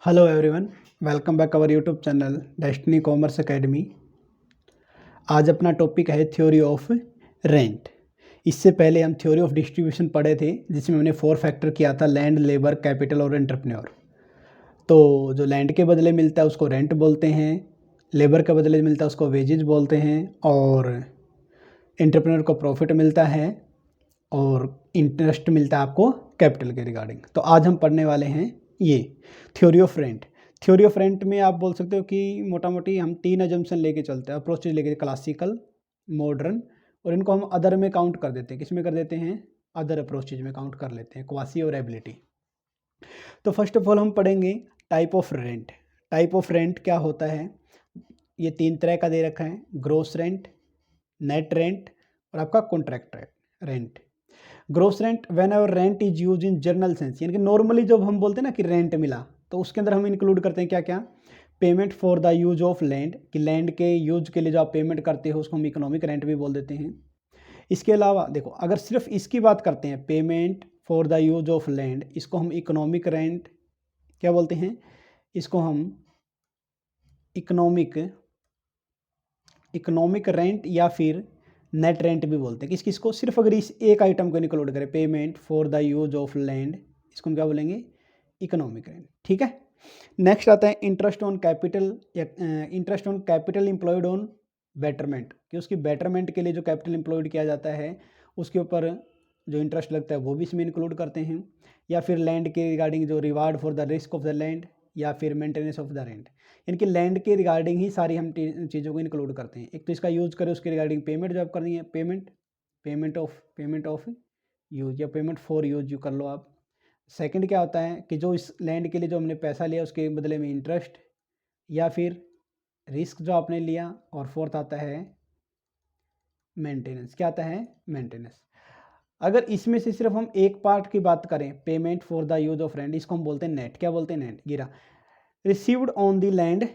Hello everyone, welcome back our YouTube channel destiny commerce academy. आज अपना topic है theory of rent. इससे पहले हम थ्योरी ऑफ डिस्ट्रीब्यूशन पढ़े थे, जिसमें हमने 4 फैक्टर किया था: लैंड, लेबर, कैपिटल और एंटरप्रेन्योर। तो जो लैंड के बदले मिलता है उसको रेंट बोलते हैं, लेबर के बदले मिलता है उसको वेजेज बोलते हैं, और एंटरप्रेन्योर को प्रॉफिट मिलता है और इंटरेस्ट मिलता है आपको कैपिटल के रिगार्डिंग। तो आज हम पढ़ने वाले हैं ये theory of rent. Theory of rent में आप बोल सकते हो कि मोटा मोटी हम 3 अजम्पशन लेके चलते हैं, अप्रोचेज लेके, क्लासिकल, मॉडर्न, और इनको हम अदर में काउंट कर देते हैं। किस में कर देते हैं? अदर अप्रोचेज में काउंट कर लेते हैं, क्वासी और एबिलिटी। तो फर्स्ट ऑफ ऑल हम पढ़ेंगे type of rent. Type of rent क्या होता है? ये 3 तरह का दे रखा है: ग्रोस रेंट, नेट रेंट और आपका contract rent. Gross rent whenever rent is use in general sense, यानी कि नॉर्मली जब हम बोलते हैं ना कि रेंट मिला, तो उसके अंदर हम इंक्लूड करते हैं क्या क्या? Payment for the use of land, कि लैंड के यूज के लिए जो आप पेमेंट करते हो उसको हम इकोनॉमिक रेंट भी बोल देते हैं। इसके अलावा देखो, अगर सिर्फ इसकी बात करते हैं, payment for the use of land, इसको हम इकोनॉमिक रेंट क्या बोलते हैं? इसको हम इकोनॉमिक रेंट या फिर नेट रेंट भी बोलते हैं। किस किस को? सिर्फ अगर इस एक आइटम को इंक्लूड करें, payment for the use of land, इसको हम क्या बोलेंगे? Economic rent. ठीक है। नेक्स्ट आता है इंटरेस्ट ऑन कैपिटल, या interest on capital employed on betterment, कि उसकी बेटरमेंट के लिए जो कैपिटल एम्प्लॉयड किया जाता है उसके ऊपर जो इंटरेस्ट लगता है वो भी इसमें इंक्लूड करते हैं। या फिर लैंड के रिगार्डिंग जो reward for the risk of the land, या फिर मेंटेनेंस ऑफ द रेंट, यानी कि लैंड के रिगार्डिंग ही सारी हम चीज़ों को इंक्लूड करते हैं। एक तो इसका यूज़ करें, उसके रिगार्डिंग पेमेंट जो आप करनी है, पेमेंट ऑफ यूज या पेमेंट फॉर यूज यू कर लो आप। सेकंड क्या होता है कि जो इस लैंड के लिए जो हमने पैसा लिया उसके बदले में इंटरेस्ट या फिर रिस्क जो आपने लिया। और फोर्थ आता है मेंटेनेंस। क्या आता है? मेंटेनेंस। अगर इसमें से सिर्फ हम एक पार्ट की बात करें, payment for the use of rent, इसको हम बोलते हैं नेट। क्या बोलते हैं? नेट। गिरा received on the land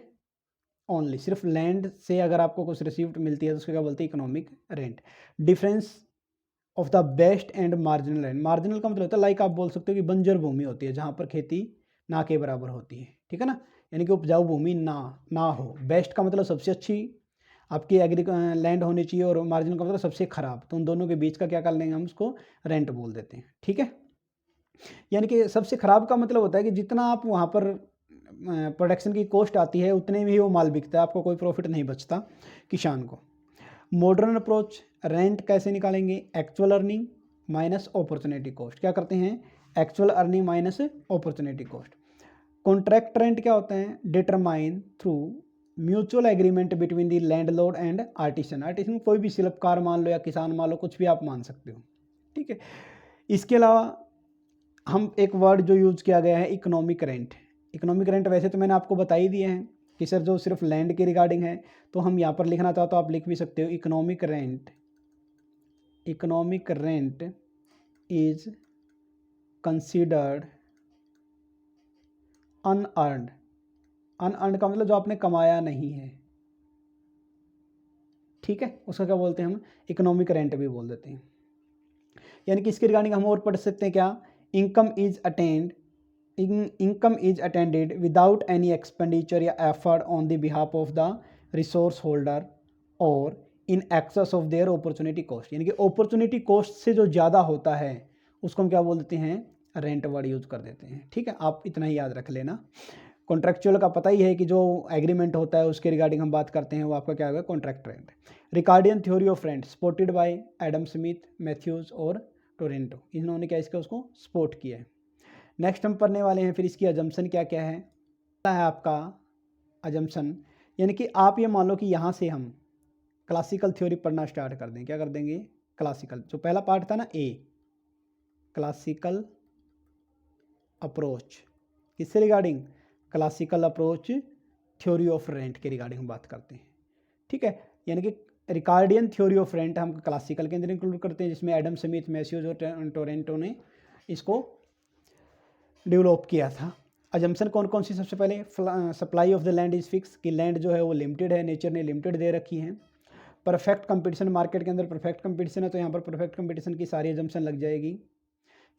only, सिर्फ लैंड से अगर आपको कुछ रिसीव्ड मिलती है तो उसको क्या बोलते हैं? Economic rent. Difference of the best and marginal land, marginal का मतलब होता है लाइक आप बोल सकते हो कि बंजर भूमि होती है जहाँ पर खेती ना के बराबर होती है। ठीक है ना, यानी कि उपजाऊ भूमि ना हो। बेस्ट का मतलब सबसे अच्छी आपकी लैंड होनी चाहिए, और मार्जिनल का मतलब सबसे खराब। तो उन दोनों के बीच का क्या कर लेंगे हम? उसको रेंट बोल देते हैं। ठीक है। यानी कि सबसे खराब का मतलब होता है कि जितना आप वहाँ पर प्रोडक्शन की कॉस्ट आती है उतने में ही वो माल बिकता है, आपको कोई प्रॉफिट नहीं बचता किसान को। मॉडर्न अप्रोच रेंट कैसे निकालेंगे? Actual earning minus opportunity cost. क्या करते हैं? Actual earning minus opportunity cost. Contract rent क्या होता है? Determine through mutual agreement between the landlord and artisan. Artisan कोई भी शिल्पकार मान लो या किसान मान लो, कुछ भी आप मान सकते हो। ठीक है। इसके अलावा हम एक वर्ड जो यूज किया गया है, इकोनॉमिक रेंट। इकोनॉमिक रेंट वैसे तो मैंने आपको बता ही दिए हैं कि सर जो सिर्फ लैंड के रिगार्डिंग है, तो हम यहाँ पर लिखना चाहो तो आप लिख भी सकते हो, economic rent is considered unearned. Unearned का मतलब जो आपने कमाया नहीं है। ठीक है, उसका क्या बोलते हैं हम? इकोनॉमिक रेंट भी बोल देते हैं। यानी कि इसके रिगार्डिंग हम और पढ़ सकते हैं क्या? Income is attended without any expenditure या effort on the behalf of the resource holder और in excess of their opportunity cost, यानी कि अपॉर्चुनिटी कॉस्ट से जो ज़्यादा होता है उसको हम क्या बोल देते हैं? रेंट वर्ड यूज कर देते हैं। ठीक है, आप इतना ही याद रख लेना। कॉन्ट्रैक्चुअल का पता ही है कि जो एग्रीमेंट होता है उसके रिगार्डिंग हम बात करते हैं, वो आपका क्या होगा? Contract rent. Ricardian theory of rent supported by Adam Smith, Matthews और टोरेंटो, इन्होंने क्या इसका उसको सपोर्ट किया है। नेक्स्ट हम पढ़ने वाले हैं फिर इसकी अजम्पशन क्या क्या है। आपका अजम्पशन, यानी कि आप ये मान लो कि यहाँ से हम क्लासिकल थ्योरी पढ़ना स्टार्ट कर दें। क्या कर देंगे? क्लासिकल। जो पहला पार्ट था ना, ए, क्लासिकल अप्रोच, किससे regarding? Classical approach theory of rent के रिगार्डिंग हम बात करते हैं। ठीक है, यानी कि रिकार्डियन थ्योरी ऑफ रेंट हम क्लासिकल के अंदर इंक्लूड करते हैं, जिसमें एडम स्मिथ, मैथ्यूज और टोरेंटो ने इसको डेवलप किया था। अजम्पशन कौन कौन सी? सबसे पहले supply of the land is fix, कि लैंड जो है वो लिमिटेड है, नेचर ने लिमिटेड दे रखी है। परफेक्ट कंपटीशन, मार्केट के अंदर परफेक्ट कंपटीशन है, तो यहाँ पर परफेक्ट कंपटीशन की सारी अजम्पशन लग जाएगी।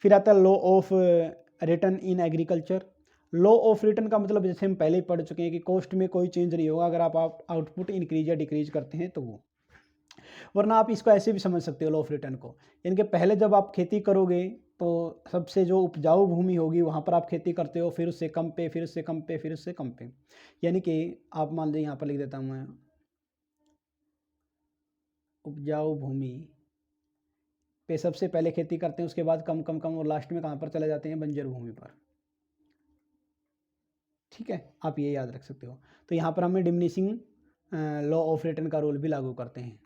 फिर आता है law of return in agriculture, law of return का मतलब जैसे हम पहले ही पढ़ चुके हैं कि कॉस्ट में कोई चेंज नहीं होगा अगर आप आउटपुट इंक्रीज या डिक्रीज करते हैं तो वो, वरना आप इसको ऐसे भी समझ सकते हो लॉ ऑफ रिटर्न को, यानी कि पहले जब आप खेती करोगे तो सबसे जो उपजाऊ भूमि होगी वहाँ पर आप खेती करते हो, फिर उससे कम पे, फिर उससे कम पे, फिर उससे कम पे, यानी कि आप मान लीजिए यहाँ पर लिख देता हूँ मैं, उपजाऊ भूमि पे सबसे पहले खेती करते हैं, उसके बाद कम कम कम, और लास्ट में कहाँ पर चले जाते हैं, बंजर भूमि पर। ठीक है, आप ये याद रख सकते हो। तो यहाँ पर हमें डिमिनिशिंग लॉ ऑफ रिटर्न का रूल भी लागू करते हैं।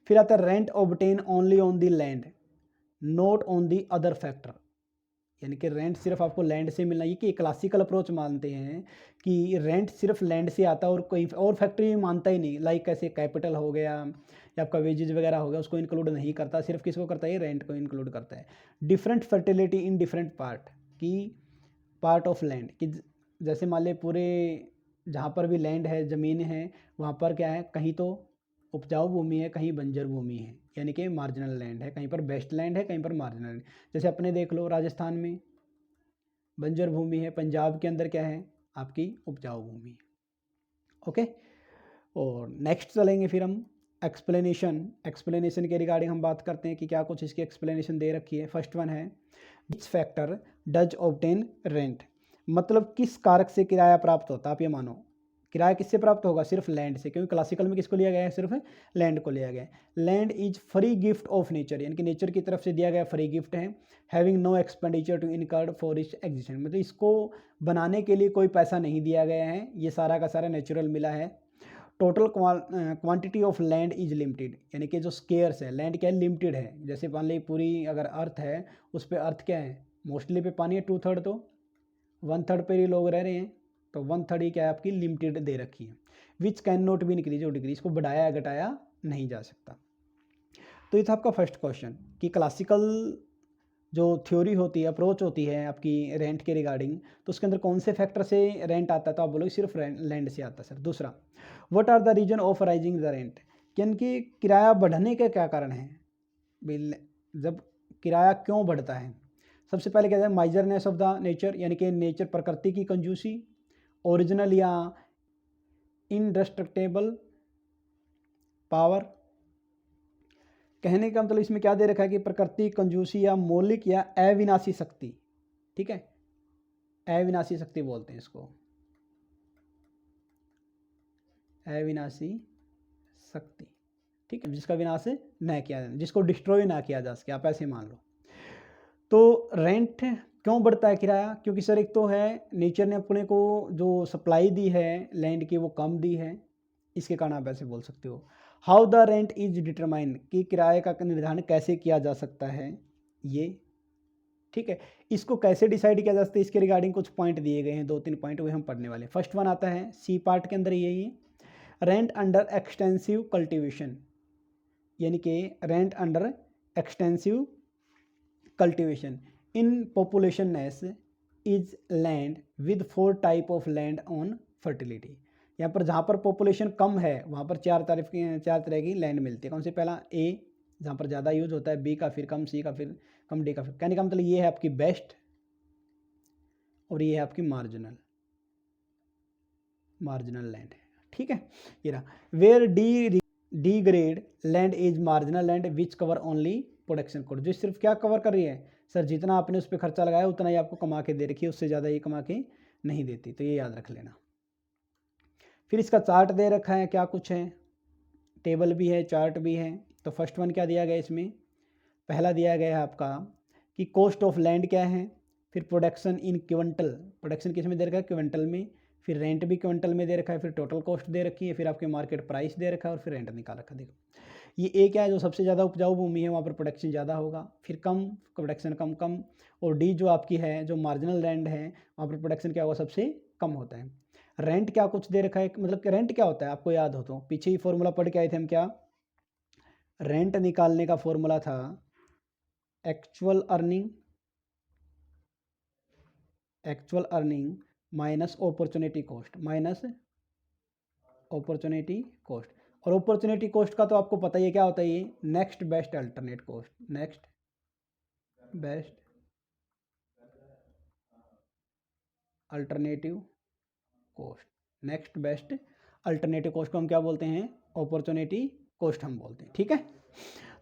फिर आता है rent obtain only on the land not on the other factor, यानी कि रेंट सिर्फ आपको लैंड से मिलना, ये कि क्लासिकल अप्रोच मानते हैं कि रेंट सिर्फ लैंड से आता है और कोई और फैक्ट्री मानता ही नहीं, लाइक कैसे कैपिटल हो गया या आपका वेजेज वगैरह हो गया, उसको इंक्लूड नहीं करता, सिर्फ किसको करता है, रेंट को इंक्लूड करता है। Different fertility in different part की पार्ट ऑफ लैंड, कि जैसे मान लीजिए पूरे जहाँ पर भी लैंड है, ज़मीन है, वहाँ पर क्या है, कहीं तो उपजाऊ भूमि है, कहीं बंजर भूमि है, यानी कि मार्जिनल लैंड है, कहीं पर बेस्ट लैंड है, कहीं पर मार्जिनल लैंड। जैसे अपने देख लो राजस्थान में बंजर भूमि है, पंजाब के अंदर क्या है, आपकी उपजाऊ भूमि है। ओके, और नेक्स्ट चलेंगे फिर हम एक्सप्लेनेशन के रिगार्डिंग हम बात करते हैं कि क्या कुछ इसकी एक्सप्लेनेशन दे रखी है। फर्स्ट वन है which factor does obtain rent, मतलब किस कारक से किराया प्राप्त होता है। आप ये मानो किराया किससे प्राप्त होगा, सिर्फ लैंड से, क्योंकि क्लासिकल में किसको लिया गया है, सिर्फ लैंड को लिया गया है। Land is free gift of nature, यानी कि नेचर की तरफ से दिया गया फ्री गिफ्ट है। Having no expenditure to incurred for its existence, मतलब इसको बनाने के लिए कोई पैसा नहीं दिया गया है, ये सारा का सारा नेचुरल मिला है। Total quantity of land is limited, यानी कि जो स्केयर्स है लैंड क्या है, लिमिटेड है। जैसे मान ली पूरी अगर अर्थ है, उस पर अर्थ क्या है, मोस्टली पे पानी है, 2/3, तो 1/3 पे ही लोग रह रहे हैं, तो 1/3 ही क्या है आपकी लिमिटेड दे रखी है। Which can not be increase और डिक्रीज, इसको बढ़ाया घटाया नहीं जा सकता। तो ये था आपका फर्स्ट क्वेश्चन कि क्लासिकल जो थ्योरी होती है, अप्रोच होती है आपकी रेंट के रिगार्डिंग, तो उसके अंदर कौन से फैक्टर से रेंट आता है, तो आप बोलोगे सिर्फ लैंड से आता है सर। दूसरा, what are the reason of rising the rent, यानी कि किराया बढ़ने के क्या कारण है, जब किराया क्यों बढ़ता है। सबसे पहले कहते हैं माइजरनेस ऑफ द नेचर, यानी कि नेचर प्रकृति की कंजूसी, ओरिजिनल या इनडिस्ट्रक्टेबल पावर, कहने का मतलब इसमें क्या दे रखा है कि प्रकृति कंजूसी या मौलिक या अविनाशी शक्ति, ठीक है, अविनाशी शक्ति बोलते हैं इसको, अविनाशी शक्ति, ठीक है, जिसका विनाश न किया जाए, जिसको डिस्ट्रॉय ना किया जा सके, आप ऐसे मान लो। तो रेंट क्यों बढ़ता है किराया, क्योंकि सर एक तो है नेचर ने अपने को जो सप्लाई दी है लैंड की वो कम दी है, इसके कारण आप ऐसे बोल सकते हो। How the rent is determine, कि किराए का निर्धारण कैसे किया जा सकता है, ये ठीक है, इसको कैसे डिसाइड किया जा सकता है, इसके रिगार्डिंग कुछ पॉइंट दिए गए हैं, 2-3 पॉइंट वही हम पढ़ने वाले। फर्स्ट वन आता है सी पार्ट के अंदर, यही है रेंट अंडर एक्सटेंसिव कल्टीवेशन, यानी कि rent under extensive cultivation in पॉपुलेशननेस is land with 4 type of land on fertility, यहाँ पर जहाँ पर पॉपुलेशन कम है वहाँ पर चार तरह की लैंड मिलती है। कौन से, पहला ए जहाँ पर ज़्यादा यूज होता है, बी का फिर कम, सी का फिर कम, डी का फिर, कहने का मतलब ये है आपकी बेस्ट और ये है आपकी मार्जिनल लैंड है, ठीक है। ये रहा where D grade land is marginal land which cover only production code, जो सिर्फ क्या कवर कर रही है सर, जितना आपने उस पर खर्चा लगाया उतना ही आपको कमा के दे रखी है, उससे ज़्यादा ये कमा के नहीं देती, तो ये याद रख लेना। फिर इसका चार्ट दे रखा है, क्या कुछ है, टेबल भी है, चार्ट भी है। तो फर्स्ट वन क्या दिया गया इसमें, पहला दिया गया है आपका कि कॉस्ट ऑफ लैंड क्या है, फिर प्रोडक्शन इन क्विंटल, प्रोडक्शन किस में दे रखा है, क्विंटल में, फिर रेंट भी क्विंटल में दे रखा है, फिर टोटल कॉस्ट दे रखी है, फिर आपके मार्केट प्राइस दे रखा है, और फिर रेंट निकाल रखा है। देखो ये ए क्या है, जो सबसे ज़्यादा उपजाऊ भूमि है वहाँ पर प्रोडक्शन ज़्यादा होगा, फिर कम प्रोडक्शन कम कम, और डी जो आपकी है जो मार्जिनल लैंड है वहाँ पर प्रोडक्शन क्या होगा, सबसे कम होता है। रेंट क्या कुछ दे रखा है, मतलब कि रेंट क्या होता है आपको याद हो तो, पीछे ही फॉर्मूला पढ़ के आए थे हम, क्या रेंट निकालने का फॉर्मूला था actual earning minus opportunity cost, और अपॉर्चुनिटी कॉस्ट का तो आपको पता ही है क्या होता है, ये next best alternate cost, next best alternative cost. Next best alternative cost को हम क्या बोलते हैं? अपॉर्चुनिटी कॉस्ट हम बोलते हैं। ठीक है,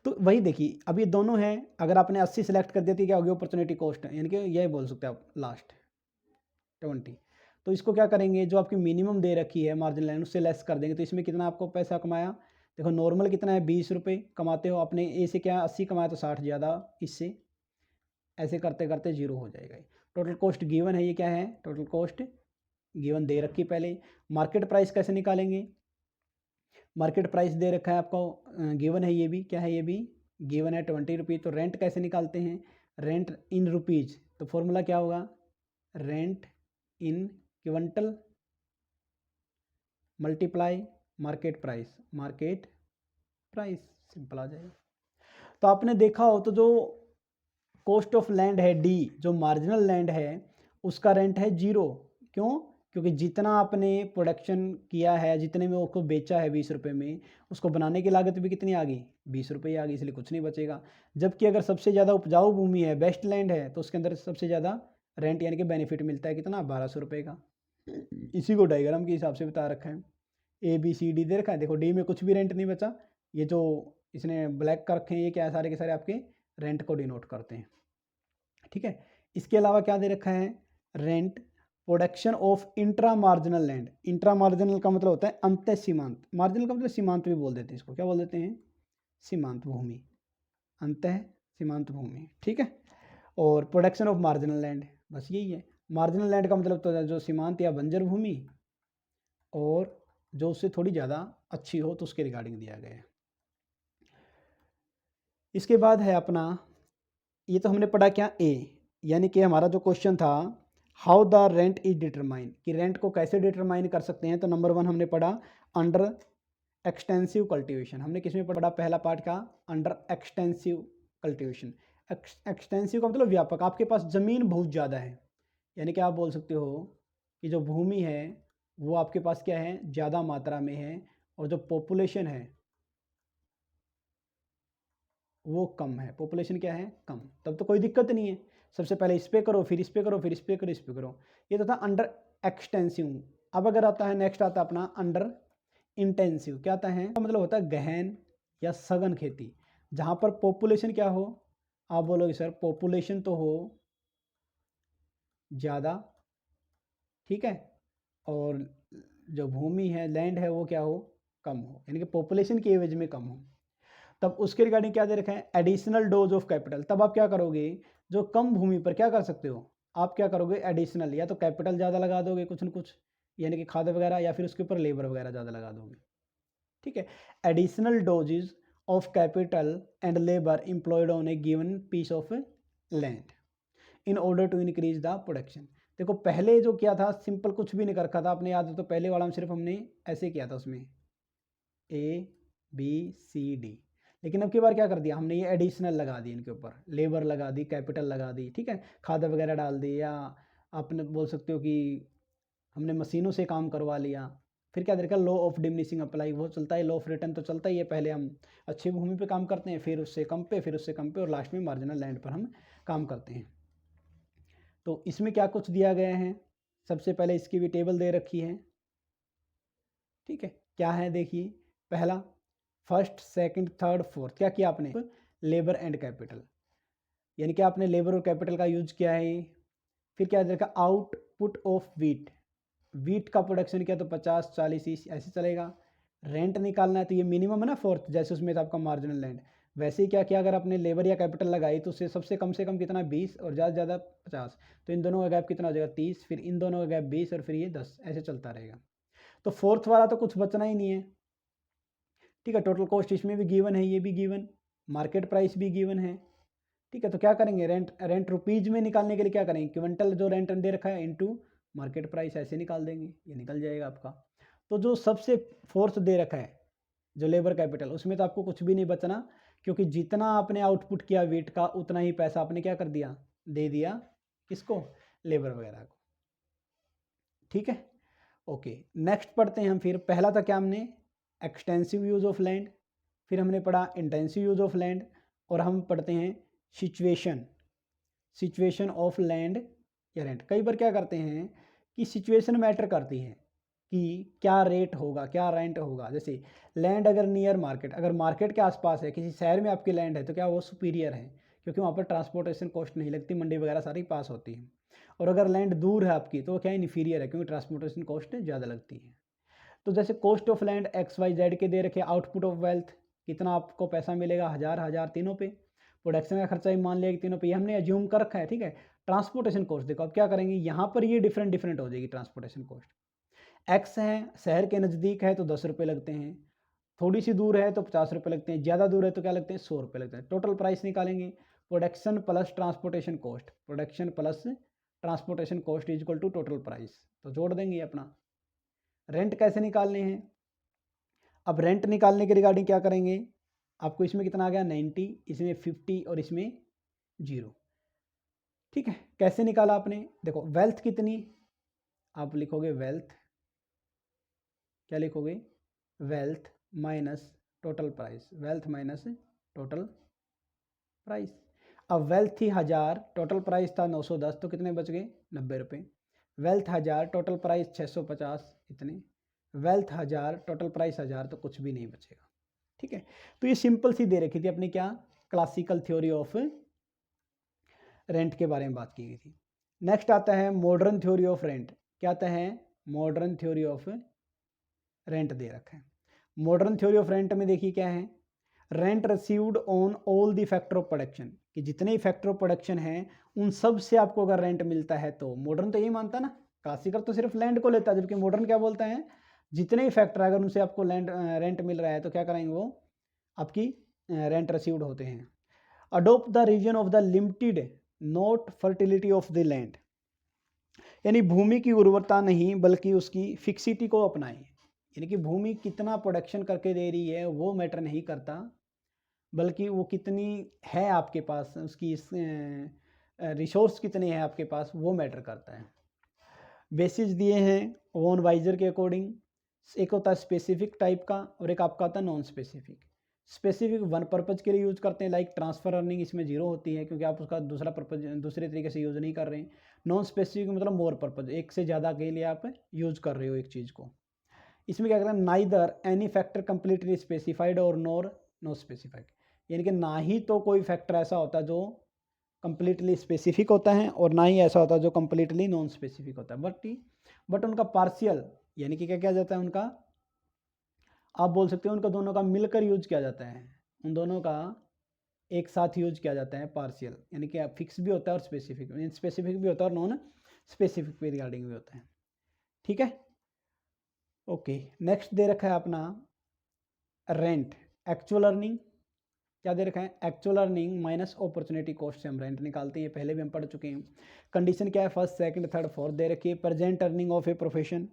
तो वही देखिए, अब ये दोनों हैं, अगर आपने 80 सेलेक्ट कर दिया तो क्या होगी? अपॉर्चुनिटी कॉस्ट है, यानी कि यही बोल सकते हैं आप लास्ट 20। तो इसको क्या करेंगे, जो आपकी मिनिमम दे रखी है मार्जिन लाइन उससे लेस कर देंगे। तो इसमें कितना आपको पैसा कमाया? देखो नॉर्मल कितना है, 20 रुपये कमाते हो आपने, ए से क्या 80 कमाया तो 60 ज़्यादा इससे, ऐसे करते करते जीरो हो जाएगा। टोटल कॉस्ट गिवन है, ये क्या है? टोटल कॉस्ट गिवन दे रखी पहले। मार्केट प्राइस कैसे निकालेंगे? मार्केट प्राइस दे रखा है आपको, गिवन है, ये भी क्या है? ये भी गिवन है 20 रुपीज़। तो रेंट कैसे निकालते हैं? रेंट इन रुपीज़, तो फॉर्मूला क्या होगा? Rent in quintal multiply market price, market price, simple आ जाएगा। तो आपने देखा हो तो जो कॉस्ट ऑफ लैंड है डी, जो मार्जिनल लैंड है उसका रेंट है 0। क्यों? क्योंकि जितना आपने प्रोडक्शन किया है, जितने में उसको बेचा है 20 रुपये में, उसको बनाने की लागत भी कितनी आ गई? 20 रुपये आ गई, इसलिए कुछ नहीं बचेगा। जबकि अगर सबसे ज़्यादा उपजाऊ भूमि है, बेस्ट लैंड है, तो उसके अंदर सबसे ज़्यादा रेंट यानी कि बेनिफिट मिलता है कितना? 1200 रुपये का। इसी को डायग्राम के हिसाब से बता रखा है, ए बी सी डी दे रखा है। देखो डी में कुछ भी रेंट नहीं बचा, ये जो इसने ब्लैक कर रखे हैं ये क्या है? सारे के सारे आपके रेंट को डिनोट करते हैं। ठीक है, इसके अलावा क्या दे रखा है? Rent production of intra marginal land. Intra marginal का मतलब होता है अंत सीमांत, मार्जिनल का मतलब सीमांत भी बोल देते हैं इसको, क्या बोल देते हैं? सीमांत भूमि, अंत सीमांत भूमि। ठीक है, और प्रोडक्शन ऑफ मार्जिनल लैंड, बस यही है। मार्जिनल लैंड का मतलब तो है जो सीमांत या बंजर भूमि और जो उससे थोड़ी ज़्यादा अच्छी हो, तो उसके रिगार्डिंग दिया गया है। इसके बाद है अपना, ये तो हमने पढ़ा क्या? ए, यानी कि हमारा जो क्वेश्चन था how the rent is determine, कि रेंट को कैसे डिटरमाइन कर सकते हैं। तो नंबर 1 हमने पढ़ा अंडर एक्सटेंसिव कल्टीवेशन। हमने किस में पढ़ा? पहला पार्ट का अंडर एक्सटेंसिव कल्टीवेशन। एक्सटेंसिव का मतलब व्यापक, आपके पास ज़मीन बहुत ज़्यादा है, यानी कि आप बोल सकते हो कि जो भूमि है वो आपके पास क्या है? ज़्यादा मात्रा में है, और जो पॉपुलेशन है वो कम है। पॉपुलेशन क्या है? कम। तब तो कोई दिक्कत नहीं है, सबसे पहले इस पे करो, फिर इस पे करो, फिर इस पे करो, इस पे करो। ये तो था अंडर एक्सटेंसिव। अब अगर आता है नेक्स्ट, आता है अपना अंडर इंटेंसिव। क्या आता है? मतलब होता है गहन या सघन खेती, जहाँ पर पॉपुलेशन क्या हो? आप बोलोगे सर पॉपुलेशन तो हो ज़्यादा, ठीक है, और जो भूमि है, लैंड है, वो क्या हो? कम हो, यानी कि पॉपुलेशन की एवज में कम हो। तब उसके रिगार्डिंग क्या दे रखा है? Additional dose of capital. तब आप क्या करोगे? जो कम भूमि पर क्या कर सकते हो? आप क्या करोगे? एडिशनल, या तो कैपिटल ज़्यादा लगा दोगे कुछ न कुछ, यानी कि खाद वगैरह, या फिर उसके ऊपर लेबर वगैरह ज़्यादा लगा दोगे। ठीक है, additional doses of capital and labour employed on a given piece of land in order to increase the production. देखो पहले जो किया था सिंपल, कुछ भी नहीं कर रखा था, आपने याद हो तो पहले वाला में सिर्फ हमने ऐसे किया था, उसमें ए बी सी डी। लेकिन अब की बार क्या कर दिया हमने? ये एडिशनल लगा दी, इनके ऊपर लेबर लगा दी, कैपिटल लगा दी, ठीक है, खाद वगैरह डाल दी, या आपने बोल सकते हो कि हमने मशीनों से काम करवा लिया। फिर क्या देखा? लॉ ऑफ डिमिनिशिंग अप्लाई, वो चलता है, लॉ ऑफ रिटर्न तो चलता ही है। पहले हम अच्छी भूमि पे काम करते हैं, फिर उससे कम पे, फिर उससे कम पे, और लास्ट में मार्जिनल लैंड पर हम काम करते हैं। तो इसमें क्या कुछ दिया गया है? सबसे पहले इसकी भी टेबल दे रखी है। ठीक है, क्या है देखिए, पहला फर्स्ट, सेकंड, थर्ड, फोर्थ, क्या किया आपने? लेबर एंड कैपिटल, यानी कि आपने लेबर और कैपिटल का यूज किया है। फिर क्या देखा? आउटपुट ऑफ वीट, वीट का प्रोडक्शन किया तो 50, 40, 30 ऐसे चलेगा। रेंट निकालना है तो ये मिनिमम है ना, फोर्थ, जैसे उसमें था आपका मार्जिनल लैंड। वैसे ही क्या किया, अगर आपने लेबर या कैपिटल लगाई तो उससे सबसे कम से कम कितना? 20, और ज़्यादा से ज़्यादा 50। तो इन दोनों का गैप कितना हो जाएगा? 30, फिर इन दोनों का गैप 20, और फिर ये 10, ऐसे चलता रहेगा। तो फोर्थ वाला तो कुछ बचना ही नहीं है। ठीक है, टोटल कॉस्ट इसमें भी गिवन है, ये भी गिवन, मार्केट प्राइस भी गिवन है। ठीक है, तो क्या करेंगे? रेंट रुपीज में निकालने के लिए क्या करेंगे? क्विंटल जो रेंट दे रखा है इनटू मार्केट प्राइस, ऐसे निकाल देंगे, ये निकल जाएगा आपका। तो जो सबसे फोर्थ दे रखा है जो लेबर कैपिटल, उसमें तो आपको कुछ भी नहीं बचना, क्योंकि जितना आपने आउटपुट किया वेट का, उतना ही पैसा आपने क्या कर दिया? दे दिया किसको? लेबर वगैरह को। ठीक है, ओके, नेक्स्ट पढ़ते हैं हम। फिर पहला था क्या हमने? एक्सटेंसिव यूज ऑफ लैंड, फिर हमने पढ़ा इंटेंसिव यूज ऑफ लैंड, और हम पढ़ते हैं सिचुएशन ऑफ लैंड या रेंट। कई बार क्या करते हैं कि सिचुएशन मैटर करती है कि क्या रेट होगा, क्या रेंट होगा। जैसे लैंड अगर नियर मार्केट, अगर मार्केट के आसपास है, किसी शहर में आपकी लैंड है, तो क्या वो सुपीरियर है, क्योंकि वहाँ पर ट्रांसपोर्टेशन कॉस्ट नहीं लगती, मंडी वगैरह सारी पास होती है। और अगर लैंड दूर है आपकी, तो क्या इन्फीरियर है, क्योंकि ट्रांसपोर्टेशन कॉस्ट ज़्यादा लगती है। तो जैसे कॉस्ट ऑफ लैंड XYZ के दे रखे, आउटपुट ऑफ वेल्थ कितना आपको पैसा मिलेगा, 1000 तीनों पे। प्रोडक्शन का खर्चा भी मान लिया कि तीनों पे, ये हमने एज्यूम कर रखा है, ठीक है। ट्रांसपोर्टेशन कॉस्ट देखो अब क्या करेंगे, यहाँ पर ये डिफरेंट डिफरेंट हो जाएगी ट्रांसपोर्टेशन कॉस्ट। एक्स है, शहर के नज़दीक है तो 10 रुपये लगते हैं, थोड़ी सी दूर है तो 50 रुपये लगते हैं, ज़्यादा दूर है तो क्या लगते हैं, 100 रुपये लगते हैं। टोटल प्राइस निकालेंगे, production plus transportation cost, production plus transportation cost is equal to total price, तो जोड़ देंगे अपना। रेंट कैसे निकालने हैं, अब रेंट निकालने के रिगार्डिंग क्या करेंगे, आपको इसमें कितना आ गया 90, इसमें 50 और इसमें 0, ठीक है। कैसे निकाला आपने, देखो वेल्थ कितनी, आप लिखोगे वेल्थ, क्या लिखोगे, wealth minus total price, wealth minus total price. अब वेल्थ थी 1000, टोटल प्राइस था 910, तो कितने बच गए 90 रुपये। वेल्थ 1000, टोटल प्राइस 650, इतने। वेल्थ 1000, टोटल प्राइस 1000, तो कुछ भी नहीं बचेगा, ठीक है। तो ये सिंपल सी दे रखी थी अपनी क्या, क्लासिकल थ्योरी ऑफ रेंट के बारे में बात की गई थी। नेक्स्ट आता है मॉडर्न थ्योरी ऑफ रेंट। क्या आता है, मॉडर्न थ्योरी ऑफ रेंट दे रखा है। मॉडर्न थ्योरी ऑफ रेंट में देखिए क्या है, rent received on all the factor of production, कि जितने ही फैक्टर ऑफ प्रोडक्शन हैं उन सब से आपको अगर रेंट मिलता है तो। मॉडर्न तो यही मानता है ना, क्लासिकल तो सिर्फ लैंड को लेता है, जबकि मॉडर्न क्या बोलता है, जितने ही फैक्टर अगर उनसे आपको लैंड रेंट मिल रहा है तो क्या करेंगे, वो आपकी रेंट रिसीव्ड होते हैं। Adopt the reason of the limited not fertility of the land, यानी भूमि की उर्वरता नहीं बल्कि उसकी फिक्सिटी को अपनाएं, यानी कि भूमि कितना प्रोडक्शन करके दे रही है वो मैटर नहीं करता, बल्कि वो कितनी है आपके पास, उसकी रिसोर्स कितने हैं आपके पास, वो मैटर करता है। बेसिस दिए हैं वॉन वाइजर के अकॉर्डिंग, एक होता है स्पेसिफिक टाइप का और एक आपका आता है non specific. Specific one purpose के लिए यूज़ करते हैं, लाइक ट्रांसफ़र अर्निंग, इसमें जीरो होती है क्योंकि आप उसका दूसरा पर्पज़ दूसरे तरीके से यूज़ नहीं कर रहे हैं। नॉन स्पेसिफिक मतलब मोर पर्पज़, एक से ज़्यादा के लिए आप यूज़ कर रहे हो एक चीज़ को। इसमें क्या करते हैं, neither any factor completely specified और नॉर नो स्पेसिफाइड, यानी कि ना ही तो कोई फैक्टर ऐसा होता है जो कंप्लीटली स्पेसिफिक होता है और ना ही ऐसा होता है जो कंप्लीटली नॉन स्पेसिफिक होता है। बट उनका पार्शियल, यानी कि क्या किया जाता है उनका, आप बोल सकते हो उनका दोनों का मिलकर यूज किया जाता है, उन दोनों का एक साथ यूज किया जाता है पार्शियल, यानी कि फिक्स भी होता है और स्पेसिफिक, स्पेसिफिक भी होता है और नॉन स्पेसिफिक पे रिगार्डिंग भी होता है, ठीक है। ओके, नेक्स्ट दे रखा है अपना रेंट एक्चुअल अर्निंग। क्या दे रखा है, actual earning minus opportunity cost से हम रेंट निकालते हैं, पहले भी हम पढ़ चुके हैं। कंडीशन क्या है, फर्स्ट सेकंड थर्ड फोर्थ दे रखी है। Present earning of a profession,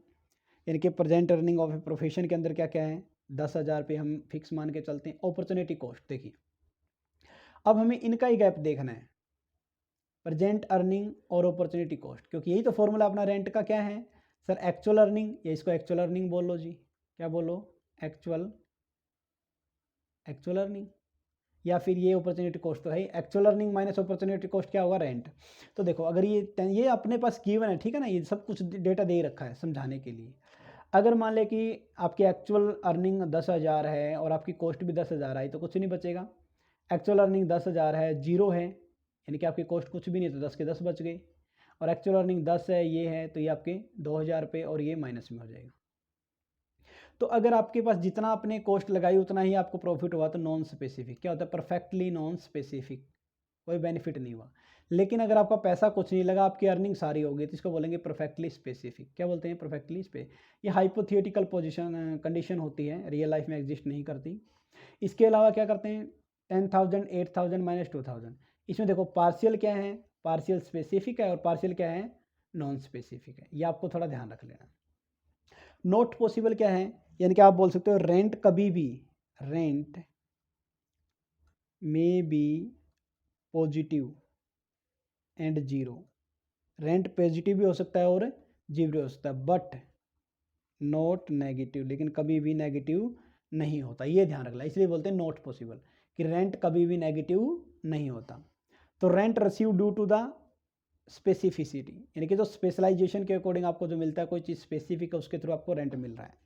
यानी कि present earning of a profession के अंदर क्या क्या है, 10,000 पे हम फिक्स मान के चलते हैं। अपॉर्चुनिटी कॉस्ट देखिए, अब हमें इनका ही गैप देखना है, प्रेजेंट अर्निंग और अपॉर्चुनिटी कॉस्ट, क्योंकि यही तो फॉर्मूला अपना रेंट का क्या है सर, एक्चुअल अर्निंग, या इसको एक्चुअल अर्निंग बोल लो जी, क्या बोलो, एक्चुअल अर्निंग, या फिर ये अपॉर्चुनिटी कॉस्ट तो है। Actual earning minus opportunity cost क्या होगा, रेंट। तो देखो अगर ये अपने पास गिवन है, ठीक है ना, ये सब कुछ डेटा दे रखा है समझाने के लिए। अगर मान ले कि आपकी एक्चुअल अर्निंग 10,000 है और आपकी कॉस्ट भी 10,000 आई, तो कुछ नहीं बचेगा। एक्चुअल अर्निंग 10,000 है, जीरो है, यानी कि आपकी कॉस्ट कुछ भी नहीं, तो 10 के 10 बच गए। और एक्चुअल अर्निंग 10 है, ये है, तो ये आपके 2,000 रुपये और ये माइनस में हो जाएगा। तो अगर आपके पास जितना आपने कॉस्ट लगाई उतना ही आपको प्रॉफिट हुआ, तो नॉन स्पेसिफिक क्या होता है, परफेक्टली नॉन स्पेसिफिक, कोई बेनिफिट नहीं हुआ। लेकिन अगर आपका पैसा कुछ नहीं लगा, आपकी अर्निंग सारी होगी, तो इसको बोलेंगे परफेक्टली स्पेसिफिक। क्या बोलते हैं, परफेक्टली ये हाइपोथेटिकल पोजीशन कंडीशन होती है, रियल लाइफ में एग्जिस्ट नहीं करती। इसके अलावा क्या करते हैं, 10,000 8,000 माइनस 2,000, इसमें देखो पार्शियल क्या है, पार्शियल स्पेसिफिक है और पार्शियल क्या है, नॉन स्पेसिफिक है, ये आपको थोड़ा ध्यान रख लेना। नॉट पॉसिबल क्या है, यानी कि आप बोल सकते हो रेंट कभी भी, रेंट में be positive and zero, rent positive भी हो सकता है और जीरो भी हो सकता है, बट नॉट नेगेटिव, लेकिन कभी भी नेगेटिव नहीं होता, ये ध्यान रखना, इसलिए बोलते हैं नॉट पॉसिबल, कि रेंट कभी भी नेगेटिव नहीं होता। तो rent receive due to the specificity, यानी कि जो स्पेशलाइजेशन के अकॉर्डिंग आपको जो मिलता है, कोई चीज़ स्पेसिफिक है उसके थ्रू आपको रेंट मिल रहा है।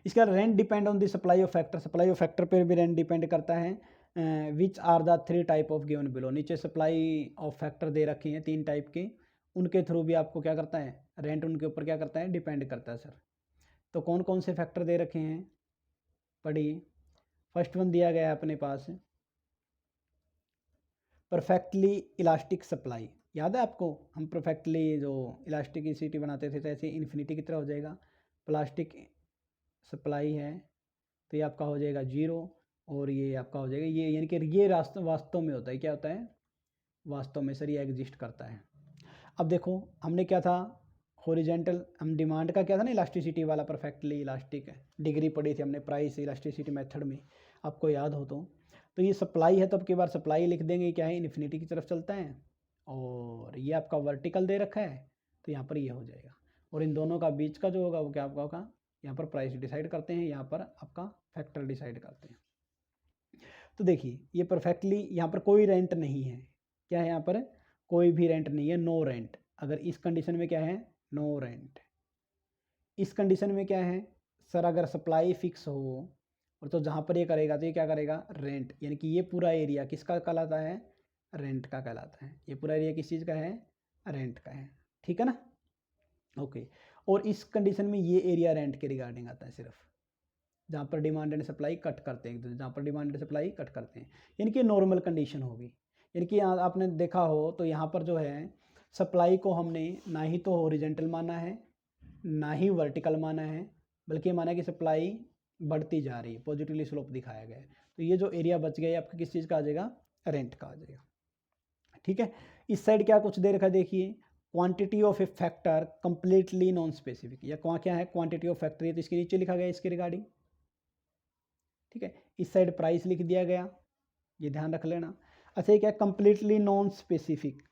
इसका rent depend on the supply of factor, supply of factor पर भी रेंट डिपेंड करता है। Which are the 3 type of given below, नीचे सप्लाई ऑफ फैक्टर दे रखे हैं 3 टाइप के, उनके थ्रू भी आपको क्या करता है, रेंट उनके ऊपर क्या करता है, डिपेंड करता है सर। तो कौन कौन से फैक्टर दे रखे हैं पढ़िए। फर्स्ट वन दिया गया है अपने पास परफेक्टली इलास्टिक सप्लाई, याद है आपको, हम परफेक्टली जो इलास्टिसिटी बनाते थे तो ऐसे इन्फिनिटी की तरह हो जाएगा। प्लास्टिक सप्लाई है तो ये आपका हो जाएगा 0, और ये आपका हो जाएगा ये, यानी कि ये रास्ता वास्तव में होता है, क्या होता है, वास्तव में सर ये एग्जिस्ट करता है। अब देखो हमने क्या था, हॉरिजेंटल, हम डिमांड का क्या था ना, इलास्टिसिटी वाला, परफेक्टली इलास्टिक है, डिग्री पढ़ी थी हमने प्राइस इलास्टिसिटी मेथड में, आपको याद हो तो ये सप्लाई है तो अब की बार सप्लाई लिख देंगे, क्या है, इन्फिनिटी की तरफ चलता है, और ये आपका वर्टिकल दे रखा है तो यहाँ पर ये हो जाएगा, और इन दोनों का बीच का जो होगा वो क्या आपका होगा, यहाँ पर प्राइस डिसाइड करते हैं, यहाँ पर आपका फैक्टर डिसाइड करते हैं। तो देखिए ये परफेक्टली, यहाँ पर कोई रेंट नहीं है, क्या है, यहाँ पर कोई भी रेंट नहीं है, नो रेंट। अगर इस कंडीशन में क्या है, नो रेंट। इस कंडीशन में क्या है सर, अगर सप्लाई फिक्स हो और तो जहाँ पर ये करेगा तो ये क्या करेगा, रेंट, यानी कि ये पूरा एरिया किसका कहलाता है, रेंट का कहलाता है। ये पूरा एरिया किस चीज़ का है, रेंट का है, ठीक है ना, ओके। और इस कंडीशन में ये एरिया रेंट के रिगार्डिंग आता है सिर्फ, जहाँ पर डिमांड एंड सप्लाई कट करते हैं, तो जहाँ पर डिमांड एंड सप्लाई कट करते हैं, यानी कि नॉर्मल कंडीशन होगी। यानी कि यहाँ आपने देखा हो तो यहाँ पर जो है सप्लाई को हमने ना ही तो हॉरिजेंटल माना है ना ही वर्टिकल माना है, बल्कि माना कि सप्लाई बढ़ती जा रही है, पॉजिटिवली स्लोप दिखाया गया है। तो ये जो एरिया बच गया है आपका किस चीज़ का आ जाएगा, रेंट का आ जाएगा, ठीक है। इस साइड क्या कुछ दे रखा है, देखिए quantity of A factor completely non specific, या क्या है, क्वांटिटी ऑफ फैक्टर, ये तो इसके नीचे लिखा गया है इसके रिगार्डिंग, ठीक है। इस साइड प्राइस लिख दिया गया, ये ध्यान रख लेना। अच्छा ये क्या, completely non specific,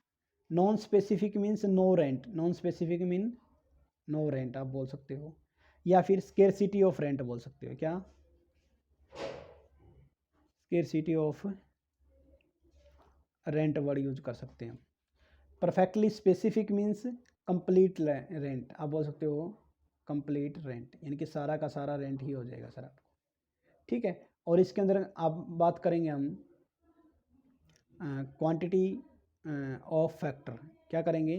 non specific means no rent, non specific mean no rent आप बोल सकते हो, या फिर स्केरसिटी ऑफ रेंट बोल सकते हो, क्या, scarcity of rent word use कर सकते हैं। Perfectly specific means complete rent आप बोल सकते हो, कंप्लीट रेंट, यानी कि सारा का सारा रेंट ही हो जाएगा सर आपको, ठीक है। और इसके अंदर आप बात करेंगे हम क्वांटिटी ऑफ फैक्टर, क्या करेंगे,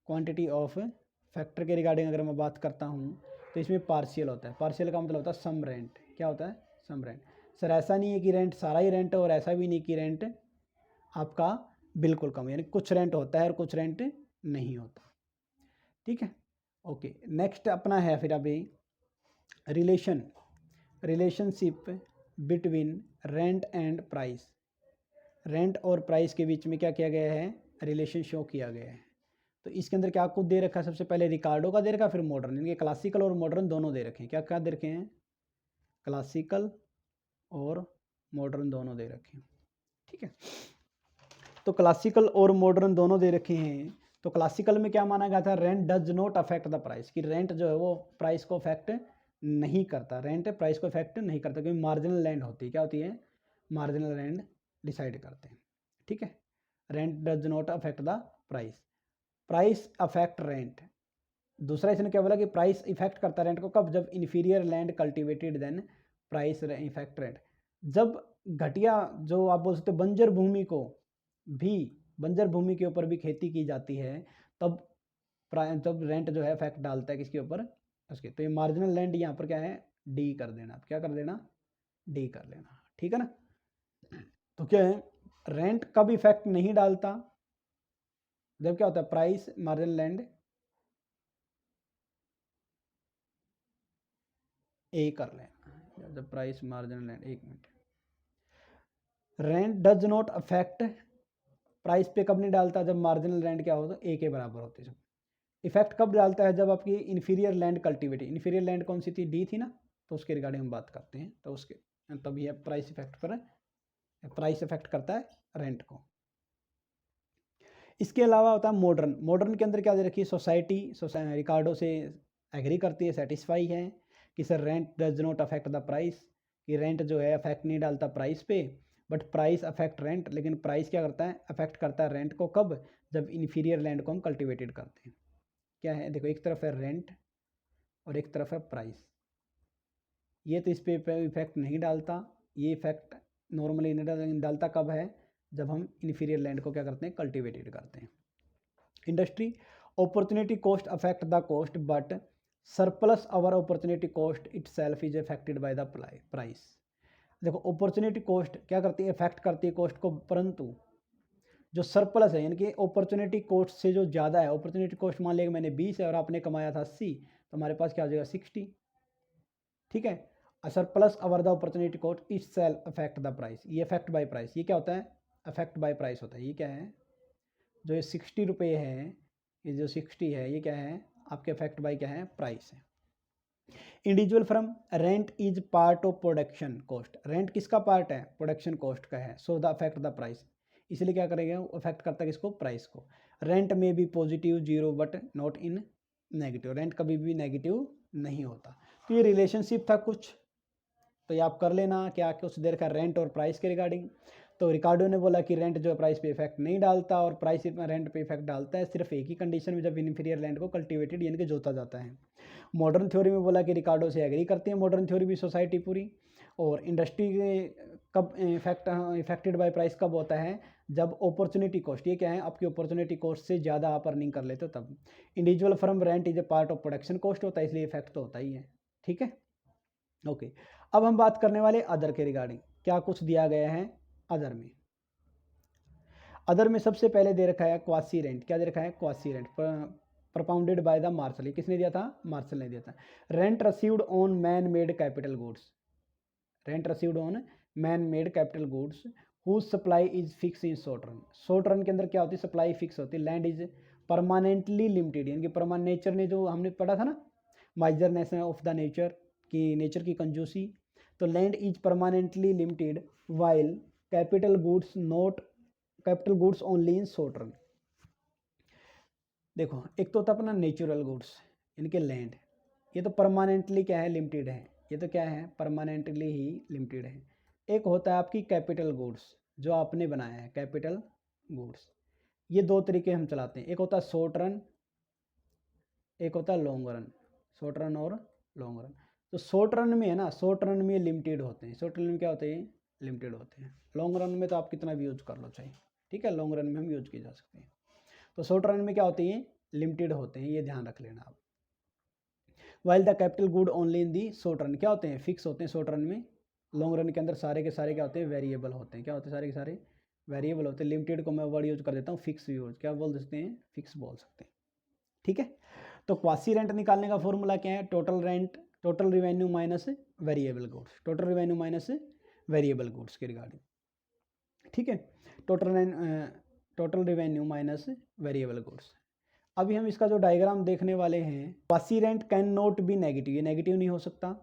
क्वांटिटी ऑफ फैक्टर के रिगार्डिंग अगर मैं बात करता हूँ तो इसमें पार्शियल होता है, पार्शियल का मतलब होता है सम रेंट, क्या होता है, सम रेंट। सर ऐसा नहीं है कि रेंट सारा ही रेंट है, और ऐसा भी नहीं कि रेंट आपका बिल्कुल कम, यानी कुछ रेंट होता है और कुछ रेंट नहीं होता, ठीक है, ओके। नेक्स्ट अपना है फिर अभी relationship between rent and price, rent और प्राइस के बीच में क्या किया गया है, रिलेशन शो किया गया है। तो इसके अंदर क्या कुछ दे रखा है, सबसे पहले रिकार्डो का दे रखा है, फिर मॉडर्न, यानी कि क्लासिकल और मॉडर्न दोनों दे रखे हैं, क्या क्या दे रखे हैं, क्लासिकल और मॉडर्न दोनों दे रखे हैं, ठीक है। तो क्लासिकल और मॉडर्न दोनों दे रखे हैं। तो क्लासिकल में क्या माना गया था, rent does not affect the price, कि रेंट जो है वो प्राइस को अफेक्ट नहीं करता, रेंट प्राइस को अफेक्ट नहीं करता, क्योंकि मार्जिनल लैंड होती है, क्या होती है, मार्जिनल लैंड डिसाइड करते हैं, ठीक है। Rent does not affect the price, price affect rent. दूसरा इसने क्या बोला कि प्राइस इफेक्ट करता है रेंट को, कब, जब inferior land cultivated then price effect rent, जब घटिया जो आप बोल सकते हो बंजर भूमि को भी, बंजर भूमि के ऊपर भी खेती की जाती है, तब जब रेंट जो है इफेक्ट डालता है किसके ऊपर, उसके। तो ये मार्जिनल लैंड यहाँ पर क्या है, डी कर देना, आप क्या कर देना, डी कर लेना, ठीक है ना। तो क्या है, रेंट कब इफेक्ट नहीं डालता, जब क्या होता है, प्राइस मार्जिनल लैंड ए कर लेना, जब प्राइस मार्जिनल लैंड, एक minute, rent does not affect price पे कब नहीं डालता, जब मार्जिनल रेंट क्या होता है, ए के बराबर होते हैं। इफेक्ट कब डालता है, जब आपकी inferior land cultivated, inferior land कौन सी थी, डी थी ना, तो उसके रिगार्डिंग हम बात करते हैं, तो उसके तब यह प्राइस इफेक्ट पर, प्राइस इफेक्ट करता है रेंट को। इसके अलावा होता है मॉडर्न, मॉडर्न के अंदर क्या दे रखी है, सोसाइटी रिकार्डो से एग्री करती है, सेटिस्फाई है कि sir rent does not affect the price, कि रेंट जो है अफेक्ट नहीं डालता प्राइस पे, बट प्राइस अफेक्ट रेंट, लेकिन प्राइस क्या करता है, अफेक्ट करता है रेंट को, कब, जब इन्फीरियर लैंड को हम कल्टिवेटेड करते हैं। क्या है, देखो एक तरफ है रेंट और एक तरफ है प्राइस। ये तो इस पर इफेक्ट नहीं डालता, ये इफेक्ट नॉर्मली नहीं डालता कब है, जब हम इन्फीरियर लैंड को क्या करते हैं, कल्टिवेटेड करते हैं। Industry opportunity cost affect the cost but surplus our opportunity cost itself is affected by the price. देखो अपॉर्चुनिटी कॉस्ट क्या करती है, इफेक्ट करती है कॉस्ट को, परंतु जो सरप्लस है यानी कि अपॉर्चुनिटी कॉस्ट से जो ज़्यादा है, अपॉर्चुनिटी कॉस्ट मान लिया मैंने 20 है और आपने कमाया था 80, तो हमारे पास क्या हो जाएगा 60। ठीक है, surplus our the opportunity cost it self affect the price. ये अफेक्ट बाय प्राइस, ये क्या होता है, अफेक्ट बाय प्राइस होता है। ये क्या है, जो ये 60 रुपये है, ये जो 60 है ये क्या है आपके अफेक्ट बाय क्या है, प्राइस है। Individual from rent is part of production cost. Rent किसका पार्ट है, प्रोडक्शन कॉस्ट का है। So the affect the price, इसलिए क्या करेगा, अफेक्ट करता है किसको, प्राइस को। रेंट में भी positive zero but not in negative, rent कभी भी नेगेटिव नहीं होता। तो ये रिलेशनशिप था कुछ, तो ये आप कर लेना क्या कुछ देर का रेंट और प्राइस के रिगार्डिंग। तो रिकार्डो ने बोला कि रेंट जो है प्राइस पे इफेक्ट नहीं डालता और प्राइस रेंट पे इफेक्ट डालता है, सिर्फ एक ही कंडीशन में, जब इन्फीरियर लैंड को कल्टिवेटेड यानी कि जोता जाता है। मॉडर्न थ्योरी में बोला कि रिकार्डो से एग्री करते हैं मॉडर्न थ्योरी भी, सोसाइटी पूरी। और इंडस्ट्री कब इफेक्टेड बाय प्राइस कब होता है, जब अपॉर्चुनिटी कॉस्ट, ये क्या है आपकी अपॉर्चुनिटी कॉस्ट से ज़्यादा आप अर्निंग कर लेते हो तब। Individual firm rent is a part of production cost होता है, इसलिए इफेक्ट तो होता ही है। ठीक है, ओके। अब हम बात करने वाले अदर के रिगार्डिंग, क्या कुछ दिया गया है अदर में। अदर में सबसे पहले दे रखा है क्वासी रेंट। क्या दे रखा है, quasi rent propounded by the Marshall. किसने दिया था, मार्शल ने दिया था। Rent received on man made capital goods, rent received on man made capital goods whose supply is fix in short run. Short run के अंदर क्या होती है, सप्लाई फिक्स होती है। लैंड इज परमानेंटली लिमिटेड, यानी कि परमानेंट, नेचर ने जो हमने पढ़ा था ना, माइजरनेस ऑफ द नेचर की, नेचर की कंजूसी। तो land is permanently limited while capital goods not, capital goods only in short run. देखो एक तो होता अपना नेचुरल गुड्स यानी कि लैंड, ये तो परमानेंटली क्या है, लिमिटेड है, ये तो क्या है परमानेंटली ही लिमिटेड है। एक होता है आपकी कैपिटल गुड्स जो आपने बनाया है, कैपिटल गुड्स। ये दो तरीके हम चलाते हैं, एक होता है शॉर्ट रन, एक होता है लॉन्ग रन, शॉर्ट रन और लॉन्ग रन। तो शॉर्ट रन में है ना, शॉर्ट रन में लिमिटेड होते हैं, शॉर्ट रन में क्या होते हैं, लिमिटेड होते हैं। लॉन्ग रन में तो आप कितना भी यूज कर लो चाहिए, ठीक है, लॉन्ग रन में हम यूज किए जा सकते हैं। तो शॉर्ट रन में क्या होते हैं, लिमिटेड होते हैं, ये ध्यान रख लेना आप। While the capital good only in the short run, क्या होते हैं, फिक्स होते हैं शॉर्ट रन में। लॉन्ग रन के अंदर सारे के सारे क्या होते हैं, वेरिएबल होते हैं। क्या होते हैं, सारे के सारे वेरिएबल होते हैं। लिमिटेड को मैं वर्ड यूज कर देता हूँ, फिक्स यूज, क्या बोल सकते हैं, फिक्स बोल सकते हैं। ठीक है, तो क्वासी रेंट निकालने का फॉर्मूला क्या है, total rent, total revenue minus variable goods, total revenue minus variable goods के रिगार्डिंग। ठीक है, total revenue minus variable goods. अभी हम इसका जो डायग्राम देखने वाले हैं, quasi rent can not be negative, ये नेगेटिव नहीं हो सकता।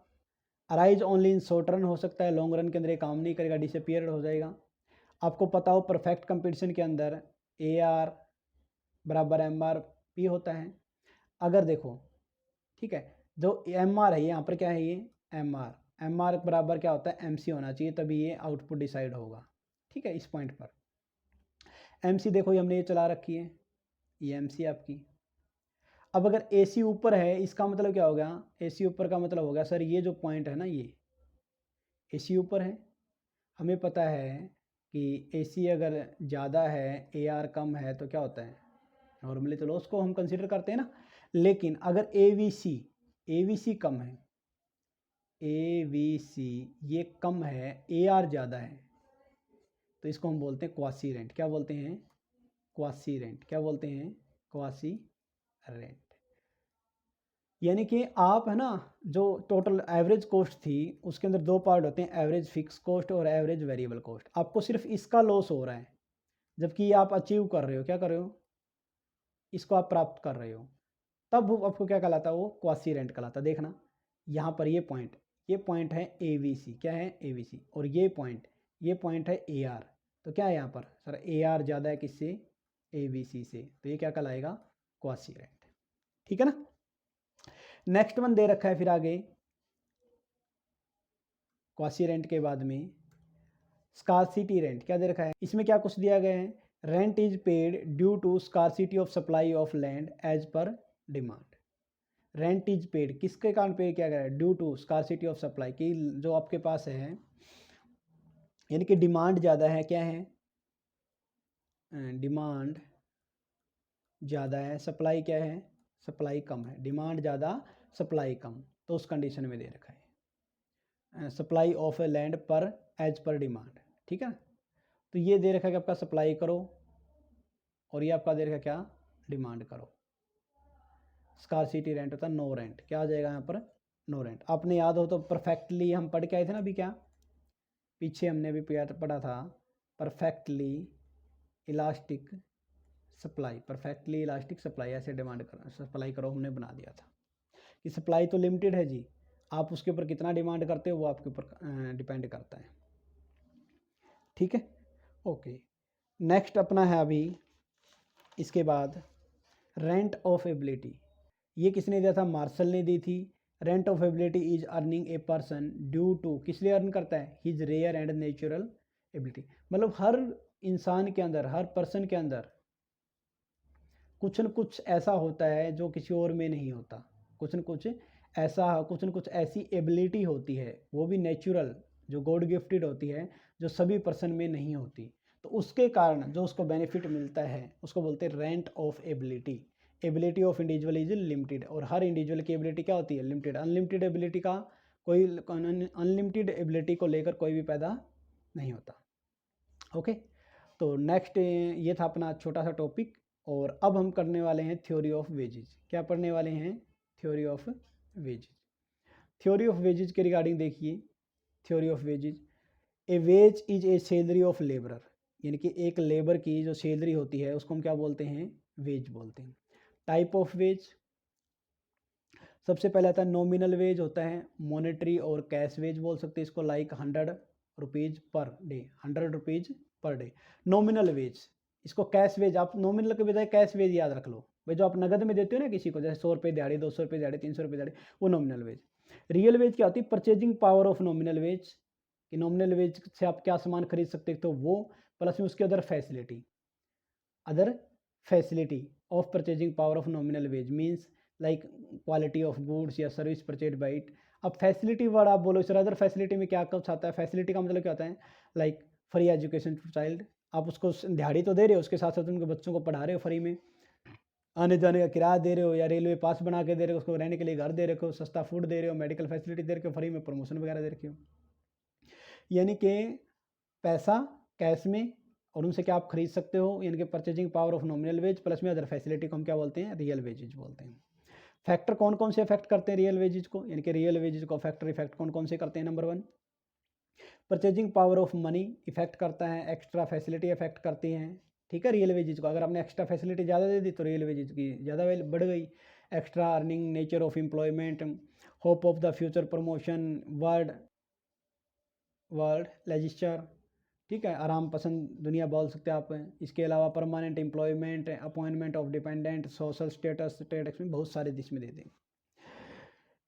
Arise only in short run हो सकता है, लॉन्ग रन के अंदर ये काम नहीं करेगा, डिसअपियर हो जाएगा। आपको पता हो परफेक्ट कंपटीशन के अंदर ए आर बराबर एम आर पी होता है। अगर देखो ठीक है, जो एम आर है यहाँ पर क्या है, ये एम आर बराबर क्या होता है, एम सी होना चाहिए, तभी ये आउटपुट डिसाइड होगा। ठीक है, इस पॉइंट पर एम सी देखो, ये हमने ये चला रखी है, ये एम सी आपकी। अब अगर ए सी ऊपर है, इसका मतलब क्या हो गया, ए सी ऊपर का मतलब हो गया सर ये जो पॉइंट है ना, ये ए सी ऊपर है। हमें पता है कि ए सी अगर ज़्यादा है, ए आर कम है, तो क्या होता है, नॉर्मली तो लॉस को हम कंसीडर करते हैं ना। लेकिन अगर ए वी सी कम है, ए वी सी ये कम है, ए आर ज़्यादा है, तो इसको हम बोलते हैं क्वासी रेंट। क्या बोलते हैं, क्वासी रेंट। क्या बोलते हैं, क्वासी रेंट। यानी कि आप है ना, जो टोटल एवरेज कॉस्ट थी उसके अंदर दो पार्ट होते हैं, एवरेज फिक्स कॉस्ट और एवरेज वेरिएबल कॉस्ट। आपको सिर्फ इसका लॉस हो रहा है, जबकि ये आप अचीव कर रहे हो, क्या कर रहे हो, इसको आप प्राप्त कर रहे हो, तब वो आपको क्या कहलाता है, वो क्वासी रेंट कहलाता है। देखना यहाँ पर ये पॉइंट है ए वी सी, क्या है ए वी सी, और ये पॉइंट है ए आर। तो क्या है यहाँ पर सर, ए आर ज़्यादा है किससे, ए वी सी से, तो ये क्या कहलाएगा, क्वासी रेंट। ठीक है ना। नेक्स्ट वन दे रखा है फिर आगे, क्वासी रेंट के बाद में स्कार्सिटी रेंट। क्या दे रखा है, इसमें क्या कुछ दिया गया है, rent is paid due to scarcity of supply of land as per demand. Rent is paid किसके कारण पे किया गया है? Due to scarcity of supply, कि जो आपके पास है यानी कि डिमांड ज़्यादा है, क्या है, डिमांड ज़्यादा है, सप्लाई क्या है, सप्लाई कम है। डिमांड ज़्यादा सप्लाई कम, तो उस कंडीशन में दे रखा है सप्लाई ऑफ ए लैंड पर एज पर डिमांड। ठीक है, तो ये दे रखा है कि आपका सप्लाई करो और ये आपका दे रखा है क्या, डिमांड करो। स्कार्सिटी रेंट होता है नो रेंट, क्या आ जाएगा यहाँ पर, नो रेंट। आपने याद हो तो परफेक्टली हम पढ़ के आए थे ना अभी, क्या पीछे हमने अभी पढ़ा था, perfectly elastic supply, perfectly elastic supply, ऐसे डिमांड करो सप्लाई करो, हमने बना दिया था कि सप्लाई तो लिमिटेड है जी, आप उसके ऊपर कितना डिमांड करते हो वो आपके ऊपर डिपेंड करता है। ठीक है, ओके। नेक्स्ट अपना है अभी इसके बाद रेंट ऑफ एबिलिटी। ये किसने दिया था, मार्शल ने दी थी। Rent of ability is earning a person due to, किस लिए अर्न करता है, his rare and natural ability. मतलब हर इंसान के अंदर, हर पर्सन के अंदर कुछ न कुछ ऐसा होता है जो किसी और में नहीं होता, कुछ न कुछ ऐसा, कुछ न कुछ ऐसी एबिलिटी होती है, वो भी नेचुरल, जो गॉड गिफ्टेड होती है, जो सभी पर्सन में नहीं होती। तो उसके कारण जो उसको बेनिफिट मिलता है उसको बोलते हैं rent of ability. Ability of individual is limited, और हर इंडिविजुअल की एबिलिटी क्या होती है, लिमिटेड। अनलिमिटेड एबिलिटी का कोई, अनलिमिटेड एबिलिटी को लेकर कोई भी पैदा नहीं होता। ओके, तो नेक्स्ट ये था अपना छोटा सा टॉपिक, और अब हम करने वाले हैं थ्योरी ऑफ वेजेज। क्या पढ़ने वाले हैं, theory of wages. Theory of wages के रिगार्डिंग देखिए, theory of wages, a wage is a salary of labourer, यानी कि एक लेबर की जो सैलरी होती है उसको हम क्या बोलते हैं, वेज बोलते हैं। टाइप ऑफ वेज, सबसे पहले आता है नॉमिनल वेज होता है, मॉनेटरी और कैश वेज बोल सकते हैं इसको, like 100 rupees per day, 100 rupees per day, nominal wage. इसको कैश वेज, आप नॉमिनल के बजाय कैश वेज याद रख लो भाई, जो आप नगद में देते हो ना किसी को, जैसे 100 रुपये दिहाड़ी, 200 रुपये दिहाड़ी, 300 रुपये दिहाड़ी, वो नॉमिनल वेज। रियल वेज क्या होती है, purchasing power of nominal wage, कि नॉमिनल वेज से आप क्या सामान खरीद सकते हो, तो वो प्लस में उसके other facility of purchasing power of nominal wage means like quality of goods या सर्विस परचेज बाई इट। अब फैसिलिटी वर्ड आप बोलो, सर अदर फैसिलिटी में क्या कुछ आता है, फैसिलिटी का मतलब क्या होता है, like free education to child, आप उसको दिहाड़ी तो दे रहे हो, उसके साथ साथ उनके बच्चों को पढ़ा रहे हो फ्री में, आने जाने का किराया दे रहे हो, या रेलवे पास बना के दे रहे हो, उसको रहने के लिए घर दे रहे हो, सस्ता फूड दे रहे हो, मेडिकल फैसिलिटी दे रहे हो फ्री में, प्रमोशन वगैरह दे रखे हो। यानी कि पैसा कैश में, और उनसे क्या आप खरीद सकते हो, यानी कि purchasing power of nominal wage plus में अदर फैसिलिटी को हम क्या बोलते हैं, रियल वेजेज बोलते हैं। फैक्टर कौन कौन से अफेक्ट करते हैं रियल वेजेज को, यानी कि रियल वेजेज को फैक्टर इफेक्ट कौन कौन से करते हैं, number 1 purchasing power of money effect करता है, एक्स्ट्रा फैसिलिटी इफेक्ट करती हैं। ठीक है, रियल वेजेज को अगर आपने एक्स्ट्रा फैसिलिटी ज़्यादा दे दी तो रियल वेजेज की ज़्यादा बढ़ गई। Extra earning, nature of employment, hope of the future promotion, word leisure, ठीक है, आराम पसंद दुनिया बोल सकते हैं आप। इसके अलावा permanent employment, appointment of dependent, social status, status में बहुत सारे इसमें देते हैं।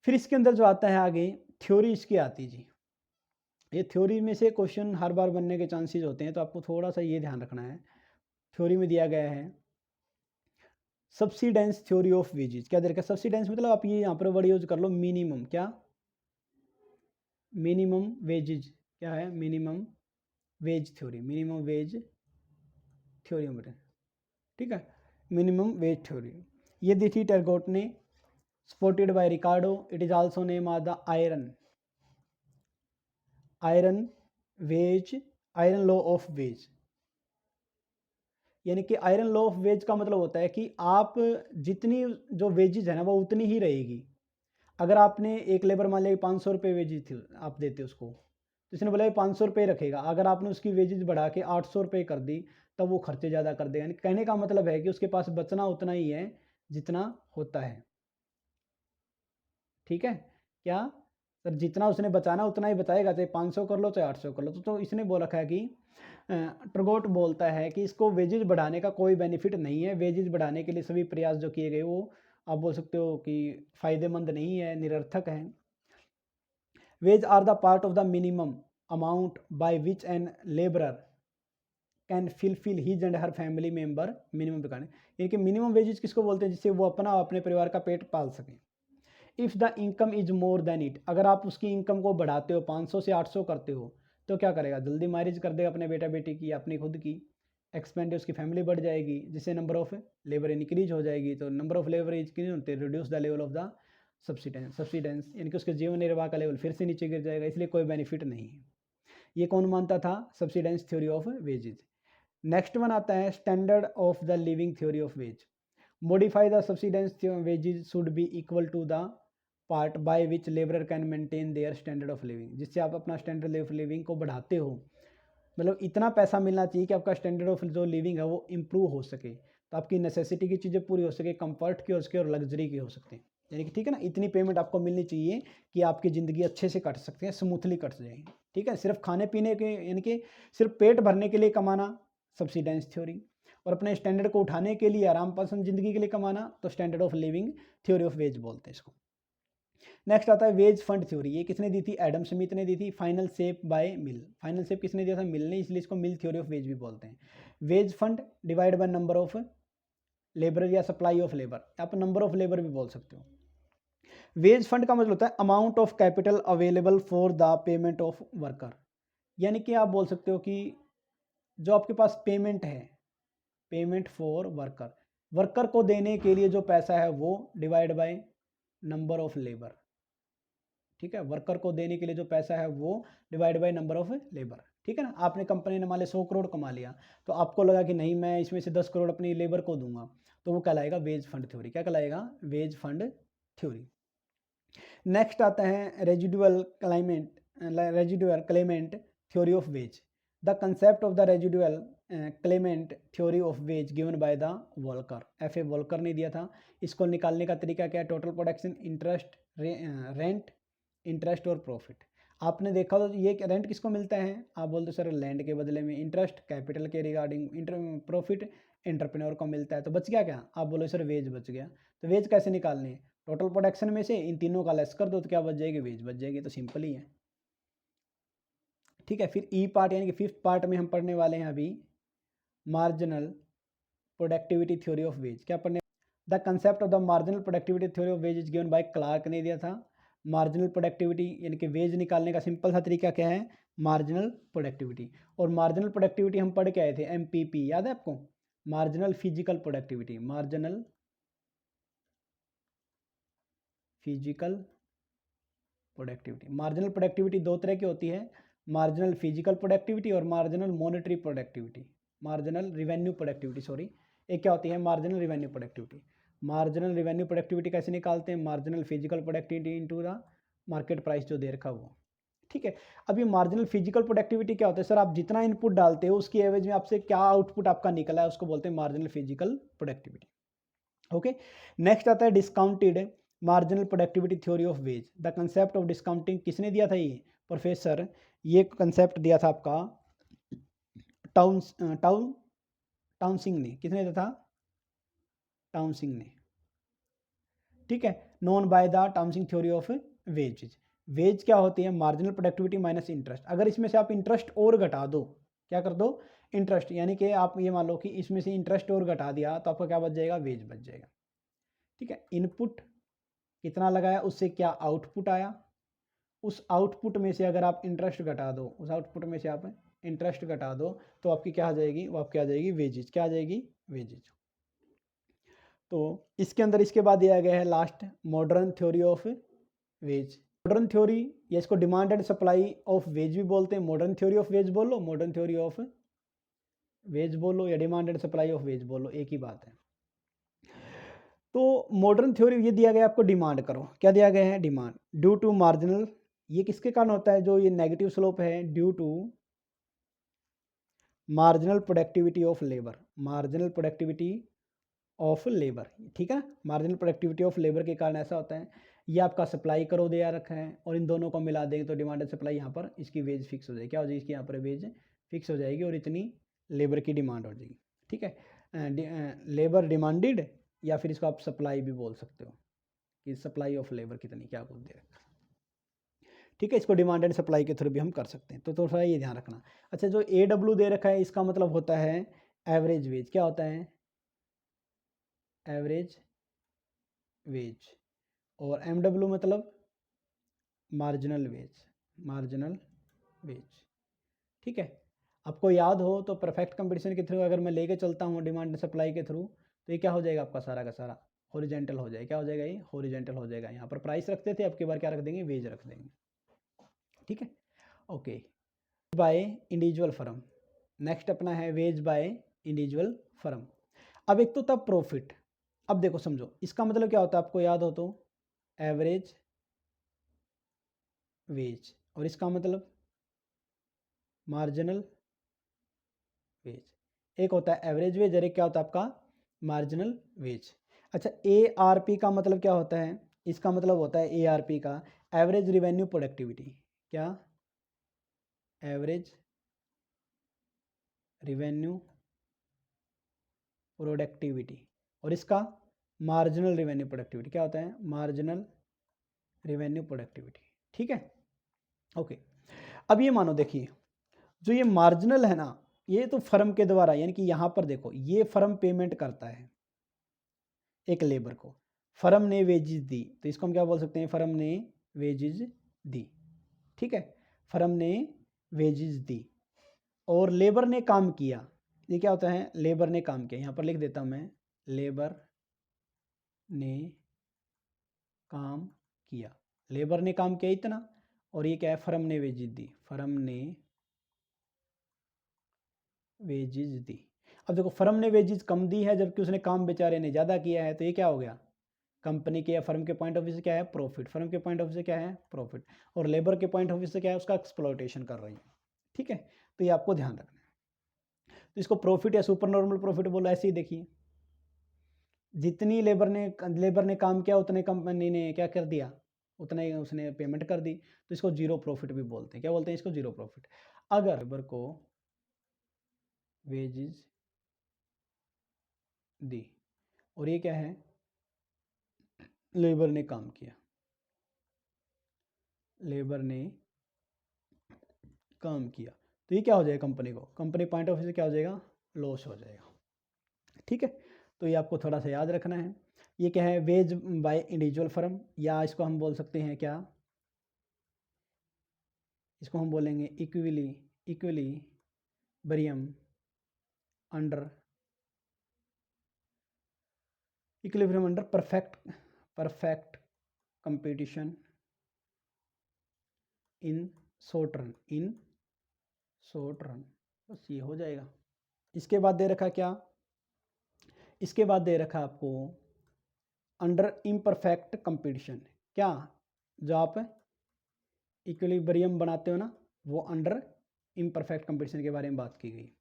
फिर इसके अंदर जो आता है आगे थ्योरी इसकी आती जी, ये थ्योरी में से क्वेश्चन हर बार बनने के चांसेस होते हैं, तो आपको थोड़ा सा ये ध्यान रखना है। थ्योरी में दिया गया है सब्सिडेंस थ्योरी ऑफ वेजेज। क्या देखा, सब्सिडेंस मतलब आप ये यहाँ पर वर्ड यूज कर लो, मिनिमम, क्या मिनिमम वेजेज, क्या है minimum wage theory, minimum wage theory में, ठीक है, मिनिमम वेज थ्योरी। ये दी थी टर्गोट ने, supported by Ricardo. It is also name as the iron law of wage. यानी कि आयरन लॉ ऑफ वेज का मतलब होता है कि आप जितनी जो वेजेज है ना वो उतनी ही रहेगी। अगर आपने एक लेबर मान लिया 500 रुपये वेजेज थी, आप देते उसको, तो इसने बोला 500 रुपये रखेगा, अगर आपने उसकी वेजेज बढ़ा के 800 रुपये कर दी तब वो खर्चे ज़्यादा कर देगा। यानी कहने का मतलब है कि उसके पास बचना उतना ही है जितना होता है। ठीक है, क्या सर, जितना उसने बचाना उतना ही बचाएगा, चाहे 500 कर लो चाहे 800 कर लो। तो इसने बोल रखा है कि टर्गोट बोलता है कि इसको वेजेज बढ़ाने का कोई बेनिफिट नहीं है, वेजेज बढ़ाने के लिए सभी प्रयास जो किए गए वो आप बोल सकते हो कि फ़ायदेमंद नहीं है, निरर्थक है। Wage are the part of the minimum amount by which an labourer can fulfil his and her family member minimum requirement, यानी कि मिनिमम वेजेज किसको बोलते हैं, जिससे वो अपने परिवार का पेट पाल सकें। If the income is more than it, अगर आप उसकी इनकम को बढ़ाते हो 500 से 800 करते हो तो क्या करेगा, जल्दी मैरिज कर देगा अपने बेटा बेटी की, अपनी खुद की, एक्सपेंड उसकी फैमिली बढ़ जाएगी, जिससे नंबर ऑफ लेबर इंक्रीज हो जाएगी। तो नंबर ऑफ लेबर इंक्रीज होते reduce the level of the subsidence यानी कि उसके जीवन निर्वाह का लेवल फिर से नीचे गिर जाएगा, इसलिए कोई बेनिफिट नहीं है। ये कौन मानता था, subsidence theory of wages. Next one आता है standard of the living theory of wage. modify the subsistence wages should be equal to the part by which laborer can maintain their standard of living, जिससे आप अपना standard of living को बढ़ाते हो, मतलब इतना पैसा मिलना चाहिए कि आपका स्टैंडर्ड ऑफ जो लिविंग है वो इम्प्रूव हो सके, तो आपकी नेसेसिटी की चीज़ें पूरी हो सके, कंफर्ट की हो सके और लग्जरी की हो सकते हैं, यानी कि ठीक है ना, इतनी पेमेंट आपको मिलनी चाहिए कि आपकी ज़िंदगी अच्छे से कट सकते हैं, स्मूथली कट जाएगी। ठीक है, सिर्फ खाने पीने के यानी कि सिर्फ पेट भरने के लिए कमाना सब्सिडेंस थ्योरी, और अपने स्टैंडर्ड को उठाने के लिए आराम पसंद ज़िंदगी के लिए कमाना तो standard of living theory of veg बोलते हैं इसको। नेक्स्ट आता है वेज फंड थ्योरी, ये किसने दी थी, एडम स्मिथ ने दी थी। Final shape by mill, final shape किसने दिया था, मिल ने, इसलिए इसको मिल थ्योरी ऑफ वेज भी बोलते हैं। Wage fund divide by number of labour या सप्लाई ऑफ लेबर, आप नंबर ऑफ लेबर भी बोल सकते हो। वेज फंड का मतलब होता है amount of capital available for the payment of worker, यानी कि आप बोल सकते हो कि जो आपके पास पेमेंट है, पेमेंट फॉर वर्कर, वर्कर को देने के लिए जो पैसा है वो divide by number of labour. ठीक है, वर्कर को देने के लिए जो पैसा है वो divide by number of labour. ठीक है ना, आपने कंपनी ने मान लिया 100 करोड़ कमा लिया, तो आपको लगा कि नहीं मैं इसमें से 10 करोड़ अपनी लेबर को दूंगा, तो वो कहलाएगा वेज फंड थ्योरी। क्या कहलाएगा, वेज फंड थ्योरी। नेक्स्ट आता है residual Clement theory of veg. The concept of the residual Clement theory of veg given by the Volker, F A Volker ने दिया था। इसको निकालने का तरीका क्या है, total production, interest, rent, interest और प्रॉफिट। आपने देखा तो ये रेंट किसको मिलता है, आप बोलते सर लैंड के बदले में, इंटरेस्ट कैपिटल के रिगार्डिंग, प्रॉफिट एंटरप्रेन्योर को मिलता है, तो बच गया क्या, आप बोलो सर वेज बच गया। तो वेज कैसे निकालनी है, टोटल प्रोडक्शन में से इन तीनों का लेस कर दो तो क्या बच जाएगी, वेज बच जाएगी, तो सिंपल ही है। ठीक है, फिर ई पार्ट यानी कि फिफ्थ पार्ट में हम पढ़ने वाले हैं अभी marginal productivity theory of wage. क्या पढ़ने, the concept of the marginal productivity theory of wage is given by Clark ने दिया था। मार्जिनल प्रोडक्टिविटी यानी कि वेज निकालने का सिंपल सा तरीका क्या है, मार्जिनल प्रोडक्टिविटी। और मार्जिनल प्रोडक्टिविटी हम पढ़ के आए थे, MPP याद है आपको, marginal physical productivity, marginal physical productivity. Marginal productivity दो तरह की होती है, मार्जिनल फिजिकल प्रोडक्टिविटी और marginal monetary productivity, marginal revenue productivity sorry. एक क्या होती है, marginal revenue productivity. Marginal revenue productivity कैसे निकालते हैं, marginal physical productivity into the market price जो दे रखा वो। ठीक है, अब ये मार्जिनल फिजिकल प्रोडक्टिविटी क्या होता है, सर आप जितना इनपुट डालते हो उसकी एवरेज में आपसे क्या आउटपुट आपका निकला है, उसको बोलते हैं marginal physical productivity. Okay, next आता है discounted marginal productivity theory of veg. The concept of discounting किसने दिया था, ये प्रोफेसर, ये कंसेप्ट दिया था आपका टाउनसिंग ने। किसने दिया था, टाउनसिंग ने। ठीक है, known by the Taussig theory of wage. Wage क्या होती है, मार्जिनल प्रोडक्टिविटी माइनस इंटरेस्ट। अगर इसमें से आप इंटरेस्ट और घटा दो, क्या कर दो, इंटरेस्ट, यानी कि आप ये मान लो कि इसमें से इंटरेस्ट और घटा दिया तो आपका क्या बच जाएगा, वेज बच जाएगा। ठीक है, इनपुट कितना लगाया उससे क्या आउटपुट आया, उस आउटपुट में से अगर आप इंटरेस्ट घटा दो, उस आउटपुट में से आप इंटरेस्ट घटा दो तो आपकी क्या आ जाएगी, वो आपकी आ जाएगी वेजेज। क्या आ जाएगी, वेजेज। तो इसके अंदर इसके बाद दिया गया है last modern theory of veg. Modern theory या इसको demand and supply of ways भी बोलते हैं। मॉडर्न थ्योरी ऑफ वेज बोलो, मॉडर्न थ्योरी ऑफ वेज बोलो या demand and supply of ways बोलो, एक ही बात है। तो मॉडर्न थ्योरी ये दिया गया आपको, डिमांड करो, क्या दिया गया है, डिमांड ड्यू टू मार्जिनल, ये किसके कारण होता है, जो ये नेगेटिव स्लोप है, due to marginal productivity of labour, marginal productivity of labour. ठीक है, मार्जिनल प्रोडक्टिविटी ऑफ लेबर के कारण ऐसा होता है। ये आपका सप्लाई करो दिया रखा है और इन दोनों को मिला देंगे तो डिमांड एंड सप्लाई, यहाँ पर इसकी वेज फिक्स हो जाएगी। क्या हो जाएगी, इसकी यहाँ पर वेज फिक्स हो जाएगी और इतनी लेबर की डिमांड हो जाएगी। ठीक है, लेबर डिमांडेड, या फिर इसको आप सप्लाई भी बोल सकते हो कि सप्लाई ऑफ लेबर कितनी, क्या बोल दे रखा। ठीक है, इसको डिमांड एंड सप्लाई के थ्रू भी हम कर सकते हैं, तो थोड़ा ये ध्यान रखना। अच्छा, जो AW दे रखा है इसका मतलब होता है एवरेज वेज। क्या होता है? Average wage. और MW मतलब मार्जिनल वेज, मार्जिनल वेज। ठीक है, आपको याद हो तो परफेक्ट कंपटीशन के थ्रू अगर मैं लेके चलता हूँ डिमांड एंड सप्लाई के थ्रू, तो ये क्या हो जाएगा आपका सारा का सारा हॉरिजेंटल हो जाएगा। क्या हो जाएगा? ये हॉरिजेंटल हो जाएगा। यहाँ पर प्राइस रखते थे, अब की बार क्या रख देंगे? वेज रख देंगे। ठीक है, okay. By individual firm, next अपना है वेज बाय इंडिविजुअल फर्म। अब एक तो तब प्रॉफिट, अब देखो समझो इसका मतलब क्या होता है, आपको याद हो तो एवरेज वेज, और इसका मतलब मार्जिनल वेज। एक होता है एवरेज वेज और एक क्या होता है आपका मार्जिनल वेज। अच्छा, ARP का मतलब क्या होता है? इसका मतलब होता है ARP का एवरेज रिवेन्यू प्रोडक्टिविटी। क्या? Average revenue productivity. और इसका मार्जिनल रिवेन्यू प्रोडक्टिविटी क्या होता है? Marginal revenue productivity. ठीक है, ओके। अब ये मानो देखिए, जो ये मार्जिनल है ना, ये तो फर्म के द्वारा, यानी कि यहाँ पर देखो ये फर्म पेमेंट करता है एक लेबर को, फर्म ने वेजेस दी, तो इसको हम क्या बोल सकते हैं? फर्म ने वेजेस दी। ठीक है, फर्म ने वेजेस दी और लेबर ने काम किया। ये क्या होता है? लेबर ने काम किया। यहाँ पर लिख देता हूँ मैं, लेबर ने काम किया। लेबर ने काम किया इतना, और ये क्या है? फर्म ने वेजेस दी, फर्म ने वेजेस दी। अब देखो फर्म ने वेजेस कम दी है जबकि उसने काम बेचारे ने ज़्यादा किया है, तो ये क्या हो गया? कंपनी के या फर्म के पॉइंट ऑफ व्यू से क्या है? प्रॉफिट। फर्म के पॉइंट ऑफ व्यू से क्या है? प्रॉफिट। और लेबर के पॉइंट ऑफ व्यू से क्या है? उसका एक्सप्लॉयटेशन कर रही है। ठीक है, तो ये आपको ध्यान रखना है। तो इसको प्रॉफिट या सुपर नॉर्मल प्रॉफिट बोलो, ऐसे ही देखिए, जितनी लेबर ने काम किया उतने कंपनी ने क्या कर दिया? उतना ही उसने पेमेंट कर दी, तो इसको जीरो प्रॉफिट भी बोलते हैं। क्या बोलते हैं इसको? Zero profit. अगर लेबर को वेजेस दी और ये क्या है? लेबर ने काम किया, लेबर ने काम किया, तो ये क्या हो जाएगा? कंपनी को, कंपनी पॉइंट ऑफ व्यू से क्या हो जाएगा? लॉस हो जाएगा। ठीक है, तो ये आपको थोड़ा सा याद रखना है। ये क्या है? वेज बाय इंडिविजुअल फर्म, या इसको हम बोल सकते हैं क्या? इसको हम बोलेंगे equilibrium under equilibrium under perfect competition in short run. बस ये हो जाएगा। इसके बाद दे रखा क्या? इसके बाद दे रखा आपको अंडर इम्परफेक्ट कंपटीशन। क्या? जो आप इक्विलिब्रियम बनाते हो ना, वो अंडर इम्परफेक्ट कंपटीशन के बारे में बात की गई।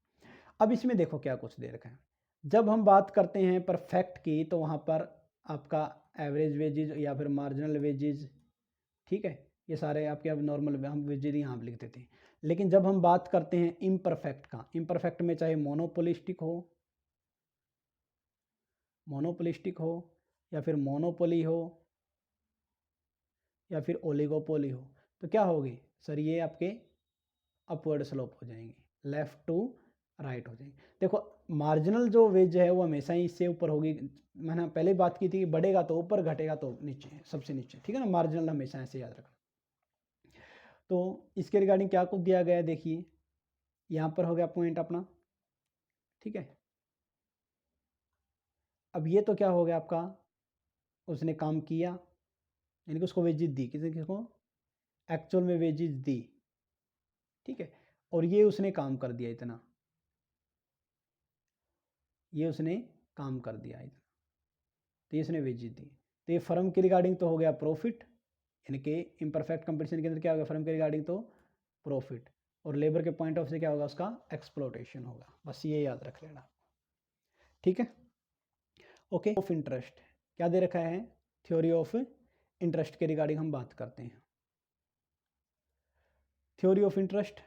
अब इसमें देखो क्या कुछ दे रखा है। जब हम बात करते हैं परफेक्ट की, तो वहाँ पर आपका एवरेज वेजेज या फिर मार्जिनल वेजेज, ठीक है, ये सारे आपके अब नॉर्मल हम वेजेज यहाँ लिख देते हैं। लेकिन जब हम बात करते हैं इम्परफेक्ट का, इम्परफेक्ट में चाहे मोनोपोलिस्टिक हो या फिर मोनोपोली हो या फिर ओलिगोपोली हो, तो क्या होगी सर? ये आपके अपवर्ड स्लोप हो जाएंगे, लेफ्ट टू राइट हो जाएंगे। देखो मार्जिनल जो वेज है वो हमेशा ही इससे ऊपर होगी। मैंने पहले बात की थी कि बढ़ेगा तो ऊपर, घटेगा तो नीचे, सबसे नीचे। ठीक है ना, मार्जिनल हमेशा ऐसे याद रखना। तो इसके रिगार्डिंग क्या कुछ दिया गया है देखिए, यहाँ पर हो गया पॉइंट अपना। ठीक है, अब ये तो क्या हो गया आपका? उसने काम किया, यानी कि उसको वेजेस दी, किसको? एक्चुअल में वेजेस दी। ठीक है, और ये उसने काम कर दिया इतना, ये उसने काम कर दिया इतना, तो ये इसने वेजेस दी। तो ये फर्म के रिगार्डिंग तो हो गया प्रॉफिट, यानी कि इम्परफेक्ट कंपटीशन के अंदर क्या होगा? फर्म के रिगार्डिंग तो प्रॉफिट, और लेबर के पॉइंट ऑफ से क्या होगा? उसका एक्सप्लोटेशन होगा। बस ये याद रख लेना। ठीक है, ओके। ऑफ इंटरेस्ट क्या दे रखा है? थ्योरी ऑफ इंटरेस्ट के रिगार्डिंग हम बात करते हैं। Theory of interest,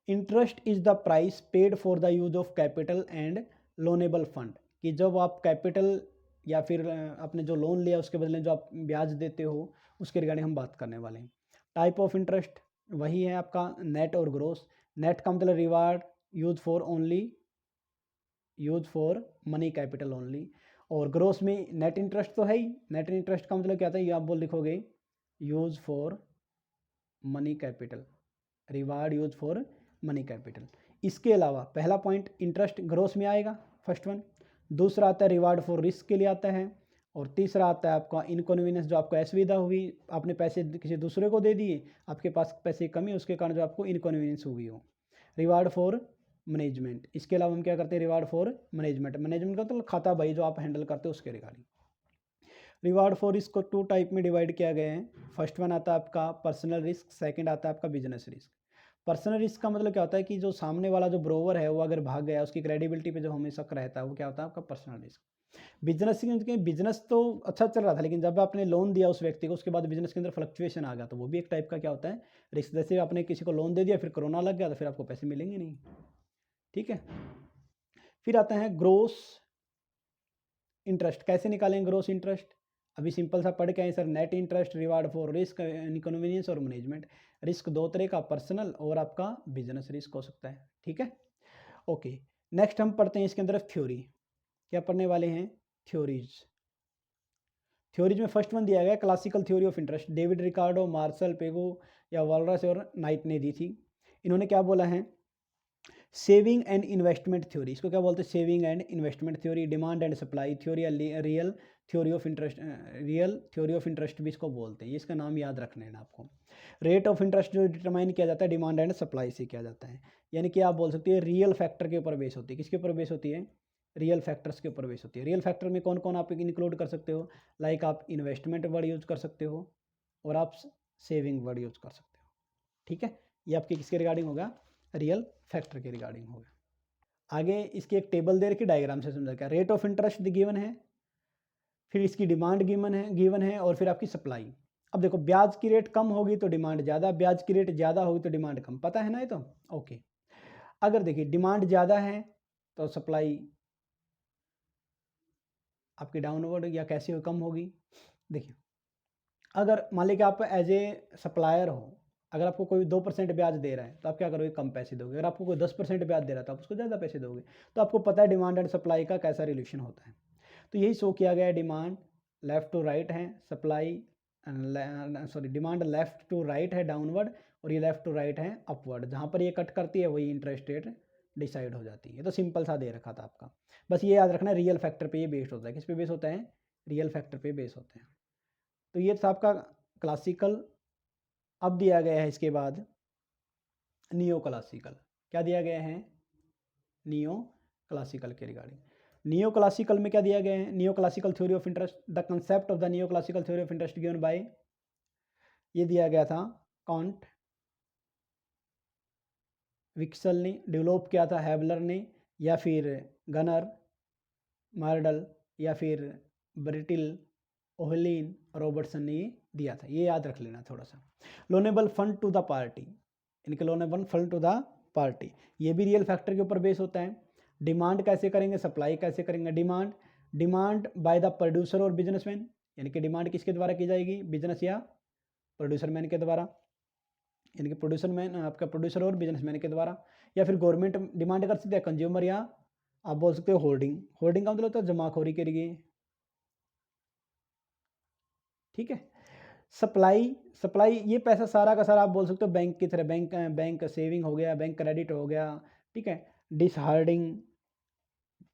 interest is the price paid for the use of capital and loanable fund. कि जब आप कैपिटल या फिर आपने जो लोन लिया उसके बदले जो आप ब्याज देते हो उसके रिगार्डिंग हम बात करने वाले हैं। टाइप ऑफ इंटरेस्ट वही है आपका नेट और ग्रोस। नेट का मतलब reward use for money capital only, और ग्रोस में नेट इंटरेस्ट तो है ही। नेट इंटरेस्ट का मतलब क्या आता है, ये आप बोल लिखोगे use for money capital, reward use for money capital. इसके अलावा पहला पॉइंट इंटरेस्ट ग्रोस में आएगा, फर्स्ट वन। दूसरा आता है रिवार्ड फॉर रिस्क के लिए आता है, और तीसरा आता है आपका इनकन्वीनियंस, जो आपको असुविधा हुई, आपने पैसे किसी दूसरे को दे दिए, आपके पास पैसे कमी, उसके कारण जो आपको इनकन्वीनियंस हुई हो। रिवार्ड फॉर मैनेजमेंट, इसके अलावा हम क्या करते हैं, रिवार्ड फॉर मैनेजमेंट। मैनेजमेंट का मतलब खाता भाई जो आप हैंडल करते हो उसके रिगार्डिंग। रिवार्ड फॉर रिस्क को 2 टाइप में डिवाइड किया गया है। फर्स्ट वन आता है आपका पर्सनल रिस्क, सेकंड आता है आपका बिजनेस रिस्क। पर्सनल रिस्क का मतलब क्या होता है कि जो सामने वाला जो ब्रोवर है वो अगर भाग गया, उसकी क्रेडिबिलिटी पे जो हमें शक रहता है, वो क्या होता है आपका पर्सनल रिस्क। बिजनेस के बिजनेस तो अच्छा चल रहा था, लेकिन जब आपने लोन दिया उस व्यक्ति को, उसके बाद बिजनेस के अंदर फ्लक्चुएशन आ गया, तो वो भी एक टाइप का क्या होता है, रिस्क। जैसे आपने किसी को लोन दे दिया, फिर कोरोना लग गया, तो फिर आपको पैसे मिलेंगे नहीं। ठीक है, फिर आता है ग्रोस इंटरेस्ट। कैसे निकालेंगे ग्रोस इंटरेस्ट, अभी सिंपल सा पढ़ के आए sir, net interest, reward for risk, inconvenience और मैनेजमेंट। रिस्क दो तरह का, पर्सनल और आपका बिजनेस रिस्क हो सकता है। ठीक है, ओके। नेक्स्ट हम पढ़ते हैं इसके अंदर थ्योरी। क्या पढ़ने वाले हैं, थ्योरीज। थ्योरीज में फर्स्ट वन दिया गया classical theory of interest. David Ricardo, Marshall Pigou या वॉलरस और नाइट ने दी थी। इन्होंने क्या बोला है, सेविंग एंड इन्वेस्टमेंट थ्योरी, इसको क्या बोलते हैं, saving and investment theory. Demand and supply theory, real theory of interest, real theory of interest भी इसको बोलते हैं। इसका नाम याद रखना है आपको। रेट ऑफ इंटरेस्ट जो डिटरमाइन किया जाता है डिमांड एंड सप्लाई से किया जाता है, यानी कि आप बोल सकते हैं रियल फैक्टर के ऊपर बेस होती है। किसके ऊपर बेस होती है, रियल फैक्टर्स के ऊपर बेस होती है। रियल फैक्टर में कौन कौन आप इंक्लूड कर सकते हो, लाइक आप इन्वेस्टमेंट वर्ड यूज कर सकते हो और आप सेविंग वर्ड यूज कर सकते हो। ठीक है, ये आपके किसके रिगार्डिंग होगा, रियल फैक्टर के रिगार्डिंग होगा। आगे इसकी एक टेबल दे रखी, डायग्राम से समझा क्या, रेट ऑफ इंटरेस्ट गिवन है, फिर इसकी डिमांड गिवन है और फिर आपकी सप्लाई। अब देखो ब्याज की रेट कम होगी तो डिमांड ज़्यादा, ब्याज की रेट ज़्यादा होगी तो डिमांड कम, पता है ना ये तो। ओके, अगर देखिए डिमांड ज़्यादा है तो सप्लाई आपकी डाउनवर्ड या कैसे कम होगी। देखिए अगर मान लीजिए आप एज ए सप्लायर हो, अगर आपको कोई 2% ब्याज दे रहा है तो आप क्या करोगे, कम पैसे दोगे। अगर आपको कोई 10% ब्याज दे रहा है तो आप उसको ज़्यादा पैसे दोगे। तो आपको पता है डिमांड एंड सप्लाई का कैसा रिलेशन होता है। तो यही शो किया गया है, डिमांड लेफ्ट टू राइट है, supply demand left to right है डाउनवर्ड, और ये लेफ्ट टू राइट है अपवर्ड। जहाँ पर ये कट करती है वही इंटरेस्ट रेट डिसाइड हो जाती है। तो सिंपल सा दे रखा था आपका, बस ये याद रखना रियल फैक्टर पे ये बेस्ड होता है। किस पे बेस होता है, रियल फैक्टर पे बेस होते हैं। तो ये था आपका क्लासिकल। अब दिया गया है इसके बाद नियो क्लासिकल। क्या दिया गया है, नियो क्लासिकल के रिगार्डिंग। नियो क्लासिकल में क्या दिया गया है, neo classical theory of interest, the concept of the neo classical theory of interest given by, ये दिया गया था कॉन्ट विक्सल ने, डेवलप किया था हैवलर ने, या फिर गनर मार्डल, या फिर ब्रिटिल ओहलिन रॉबर्टसन ने ये दिया था। ये याद रख लेना थोड़ा सा। Loanable fund to the party, इनके loanable fund to the party, ये भी रियल फैक्टर के ऊपर बेस होता है। डिमांड कैसे करेंगे, सप्लाई कैसे करेंगे, डिमांड बाय द प्रोड्यूसर और बिजनेसमैन, यानी कि डिमांड किसके द्वारा की जाएगी, बिजनेस या प्रोड्यूसर मैन के द्वारा, यानी कि प्रोड्यूसर मैन आपका प्रोड्यूसर और बिजनेसमैन के द्वारा। या फिर गवर्नमेंट डिमांड कर सकते हैं, कंज्यूमर, या आप बोल सकते हो होल्डिंग। होल्डिंग का मतलब होता है जमाखोरी के लिए। ठीक है, सप्लाई ये पैसा सारा का सारा आप बोल सकते हो बैंक की तरह, बैंक सेविंग हो गया, बैंक क्रेडिट हो गया। ठीक है, डिसहार्डिंग,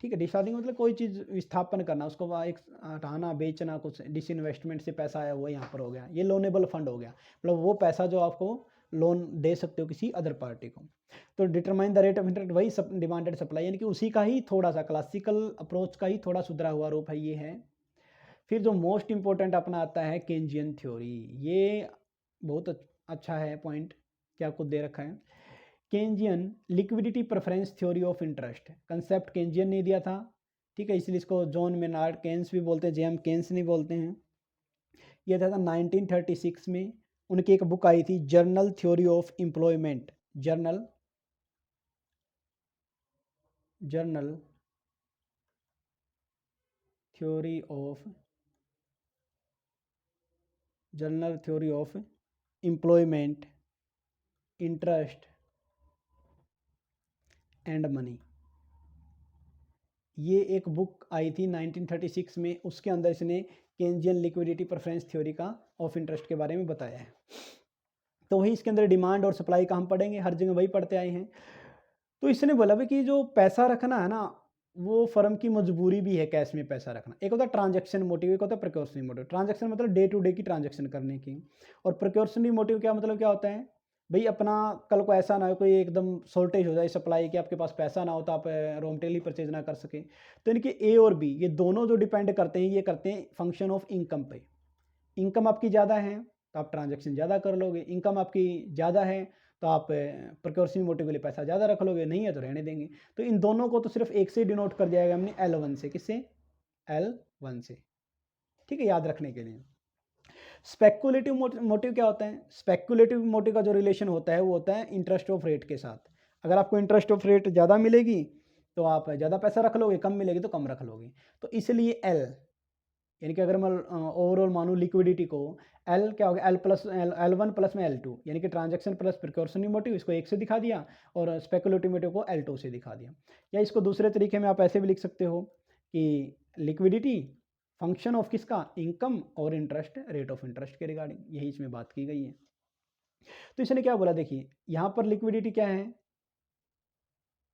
ठीक है, डिसहार्डिंग मतलब कोई चीज़ विस्थापन करना, उसको एक हटाना, बेचना, कुछ डिसइन्वेस्टमेंट से पैसा आया वो यहाँ पर हो गया। ये लोनेबल फंड हो गया, मतलब वो पैसा जो आपको लोन दे सकते हो किसी अदर पार्टी को। तो determine the rate of interest, वही डिमांड एंड सप्लाई, यानी कि उसी का ही थोड़ा सा क्लासिकल अप्रोच का ही थोड़ा सुधरा हुआ रूप है ये है। फिर जो मोस्ट इंपॉर्टेंट अपना आता है केंजियन थ्योरी, ये बहुत अच्छा है पॉइंट, क्या कुछ दे रखा है। Keynesian liquidity preference theory of interest, concept Keynesian ने दिया था। ठीक है, इसलिए इसको जॉन मेनार्ड केन्स भी बोलते हैं, जेएम केन्स नहीं बोलते हैं। यह था 1936 में, उनकी एक बुक आई थी journal theory of employment, journal theory of general theory of employment, interest and money. ये एक बुक आई थी 1936 में, उसके अंदर इसने केंजियन लिक्विडिटी प्रेफरेंस थ्योरी का ऑफ इंटरेस्ट के बारे में बताया है। तो वही इसके अंदर डिमांड और सप्लाई का हम पढ़ेंगे, हर जगह वही पढ़ते आए हैं। तो इसने बोला भी कि जो पैसा रखना है ना, वो फर्म की मजबूरी भी है कैश में पैसा रखना। एक होता है ट्रांजैक्शन मोटिव, एक होता है प्रिकॉशनरी मोटिव। ट्रांजैक्शन मतलब डे टू डे की ट्रांजैक्शन करने की, और प्रिकॉशनरी मोटिव क्या मतलब क्या होता है भाई, अपना कल को ऐसा ना हो कोई एकदम शॉर्टेज हो जाए सप्लाई की, आपके पास पैसा ना हो तो आप रॉ मटेरियल परचेज ना कर सके। तो इनके ए और बी ये दोनों जो डिपेंड करते हैं, ये करते हैं फंक्शन ऑफ इनकम पे। इनकम आपकी ज़्यादा है तो आप ट्रांजैक्शन ज़्यादा कर लोगे, इनकम आपकी ज़्यादा है तो आप प्रिकॉशनरी मोटिव के लिए पैसा ज़्यादा रख लोगे, नहीं है तो रहने देंगे। तो इन दोनों को तो सिर्फ एक से डिनोट कर दिया गया हमने L1 से। किससे? L1 से। ठीक है, याद रखने के लिए। स्पेकुलेटिव मोटिव क्या होता है? स्पेकुलेटिव मोटिव का जो रिलेशन होता है वो होता है इंटरेस्ट ऑफ रेट के साथ। अगर आपको इंटरेस्ट ऑफ रेट ज़्यादा मिलेगी तो आप ज़्यादा पैसा रख लोगे, कम मिलेगी तो कम रख लोगे। तो इसलिए L, यानी कि अगर मैं ओवरऑल मानूँ लिक्विडिटी को, L क्या होगा? L1 प्लस में L2, यानी कि ट्रांजैक्शन प्लस प्रिकॉशनरी मोटिव, इसको 1 से दिखा दिया, और स्पेकुलेटिव मोटिव को L2 से दिखा दिया। या इसको दूसरे तरीके में आप ऐसे भी लिख सकते हो कि लिक्विडिटी फंक्शन ऑफ किसका? इनकम और इंटरेस्ट, रेट ऑफ इंटरेस्ट के रिगार्डिंग, यही इसमें बात की गई है। तो इसने क्या बोला, देखिए यहाँ पर लिक्विडिटी क्या है,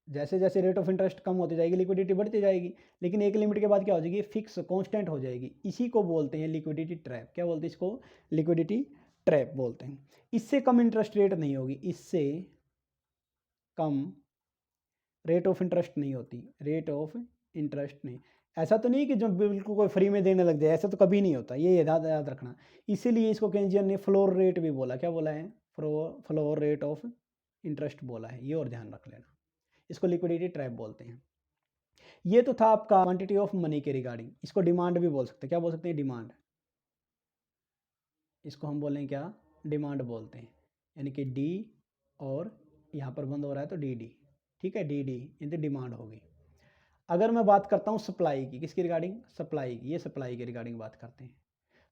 जैसे जैसे रेट ऑफ इंटरेस्ट कम होती जाएगी लिक्विडिटी बढ़ती जाएगी, लेकिन एक लिमिट के बाद क्या हो जाएगी? फिक्स कांस्टेंट हो जाएगी। इसी को बोलते हैं लिक्विडिटी ट्रैप। क्या बोलते हैं इसको? लिक्विडिटी ट्रैप बोलते हैं। इससे कम इंटरेस्ट रेट नहीं होगी, इससे कम रेट ऑफ इंटरेस्ट नहीं होती, रेट ऑफ इंटरेस्ट नहीं। ऐसा तो नहीं कि जो बिल्कुल कोई फ्री में देने लग जाए, ऐसा तो कभी नहीं होता, ये याद याद रखना। इसीलिए इसको केंजियन ने फ्लोर रेट भी बोला। क्या बोला है? फ्लोर रेट ऑफ इंटरेस्ट बोला है, ये और ध्यान रख लेना। इसको लिक्विडिटी ट्रैप बोलते हैं। ये तो था आपका क्वांटिटी ऑफ मनी के रिगार्डिंग। इसको डिमांड भी बोल सकते हैं। क्या बोल सकते हैं? डिमांड। इसको हम बोलें क्या? डिमांड बोलते हैं, यानी कि डी और यहाँ पर बंद हो रहा है तो डी डी। ठीक है, डी डी यानी डिमांड होगी। अगर मैं बात करता हूँ सप्लाई की, किसकी रिगार्डिंग? सप्लाई की। ये सप्लाई के रिगार्डिंग बात करते हैं।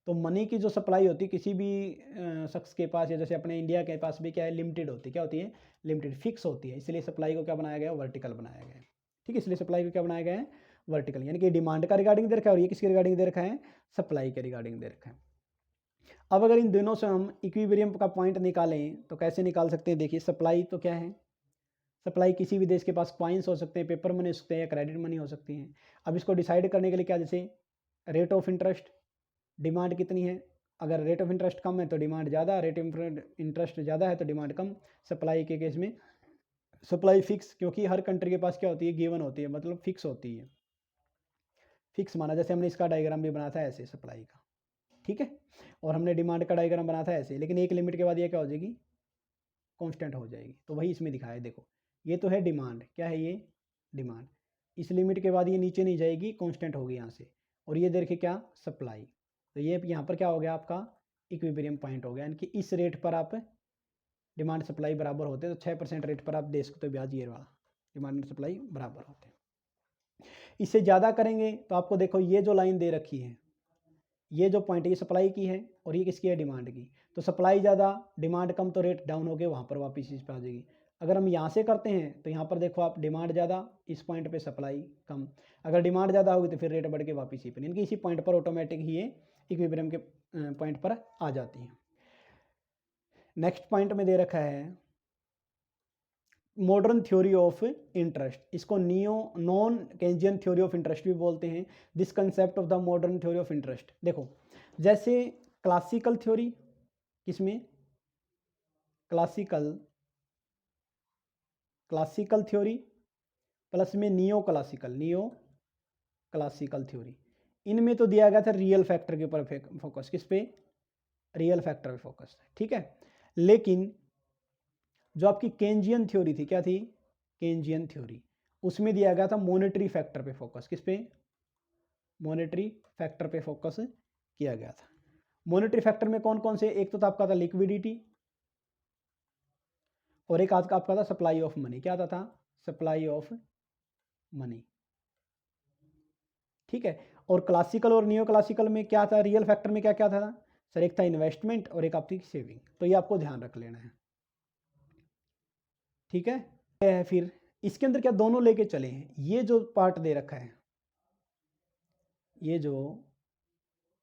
तो मनी की जो सप्लाई होती है किसी भी शख्स के पास, या जैसे अपने इंडिया के पास भी क्या है? लिमिटेड होती है। क्या होती है? लिमिटेड, फिक्स होती है। इसलिए सप्लाई को क्या बनाया गया? वर्टिकल बनाया गया है। ठीक है, इसलिए सप्लाई को क्या बनाया गया है? वर्टिकल, यानी कि डिमांड का रिगार्डिंग दे रखा है, और ये किसके रिगार्डिंग दे रखा है? सप्लाई के रिगार्डिंग दे रखा है। अब अगर इन दोनों से हम इक्विलिब्रियम का पॉइंट निकालें तो कैसे निकाल सकते हैं? देखिए, सप्लाई तो क्या है? सप्लाई किसी भी देश के पास कॉइन्स हो सकते हैं, पेपर मनी हो सकते हैं, या क्रेडिट मनी हो सकती हैं। अब इसको डिसाइड करने के लिए क्या, जैसे रेट ऑफ इंटरेस्ट, डिमांड कितनी है? अगर रेट ऑफ इंटरेस्ट कम है तो डिमांड ज़्यादा, रेट ऑफ इंटरेस्ट ज़्यादा है तो डिमांड कम। सप्लाई के केस में सप्लाई फिक्स, क्योंकि हर कंट्री के पास क्या होती है? गिवन होती है, मतलब फिक्स होती है। फिक्स माना, जैसे हमने इसका डायग्राम भी बनाया था ऐसे सप्लाई का। ठीक है, और हमने डिमांड का डायग्राम बनाया था ऐसे, लेकिन एक लिमिट के बाद ये क्या हो जाएगी? कांस्टेंट हो जाएगी। तो वही इसमें दिखाया है, देखो ये तो है डिमांड। क्या है ये? डिमांड। इस लिमिट के बाद ये नीचे नहीं जाएगी, कांस्टेंट होगी यहाँ से। और ये देखिए क्या? सप्लाई। तो ये यहाँ पर क्या हो गया आपका? इक्विलिब्रियम पॉइंट हो गया, यानी कि इस रेट पर आप डिमांड सप्लाई बराबर होते हैं, तो 6% रेट पर आप दे सकते हो ब्याज, ये वाला डिमांड सप्लाई बराबर होते हैं। इससे ज़्यादा करेंगे तो आपको देखो ये जो लाइन दे रखी है, ये जो पॉइंट है, ये सप्लाई की है और ये किसकी है? डिमांड की। तो सप्लाई ज़्यादा, डिमांड कम, तो रेट डाउन हो गए, वहाँ पर वापस इस पर आ जाएगी। अगर हम यहाँ से करते हैं तो यहाँ पर देखो आप, डिमांड ज़्यादा, इस पॉइंट पे सप्लाई कम। अगर डिमांड ज़्यादा होगी तो फिर रेट बढ़ के वापस इसी पर, यानी कि इसी पॉइंट पर ऑटोमेटिक ही ये इक्विलिब्रियम के पॉइंट पर आ जाती हैं। नेक्स्ट पॉइंट में दे रखा है मॉडर्न थ्योरी ऑफ इंटरेस्ट। इसको non Keynesian theory of interest भी बोलते हैं। This concept of the modern theory of interest, देखो जैसे क्लासिकल थ्योरी, किसमें? क्लासिकल थ्योरी प्लस में नियो क्लासिकल थ्योरी। इनमें तो दिया गया था रियल फैक्टर के ऊपर फोकस। किस पे? रियल फैक्टर पे फोकस। ठीक है, लेकिन जो आपकी केंजियन थ्योरी थी, क्या थी? केंजियन थ्योरी, उसमें दिया गया था मॉनेटरी फैक्टर पे फोकस। किस पे? मॉनेटरी फैक्टर पे फोकस किया गया था। मॉनेटरी फैक्टर में कौन कौन से? एक तो था आपका था लिक्विडिटी, और एक आपका था सप्लाई ऑफ मनी। क्या था? Supply of money. ठीक है, और क्लासिकल और नियो क्लासिकल में क्या था, रियल फैक्टर में क्या क्या था सर, एक था इन्वेस्टमेंट और एक आपकी सेविंग। तो ये आपको ध्यान रख लेना है, ठीक है। फिर इसके अंदर क्या दोनों लेके चले हैं, ये जो पार्ट दे रखा है, ये जो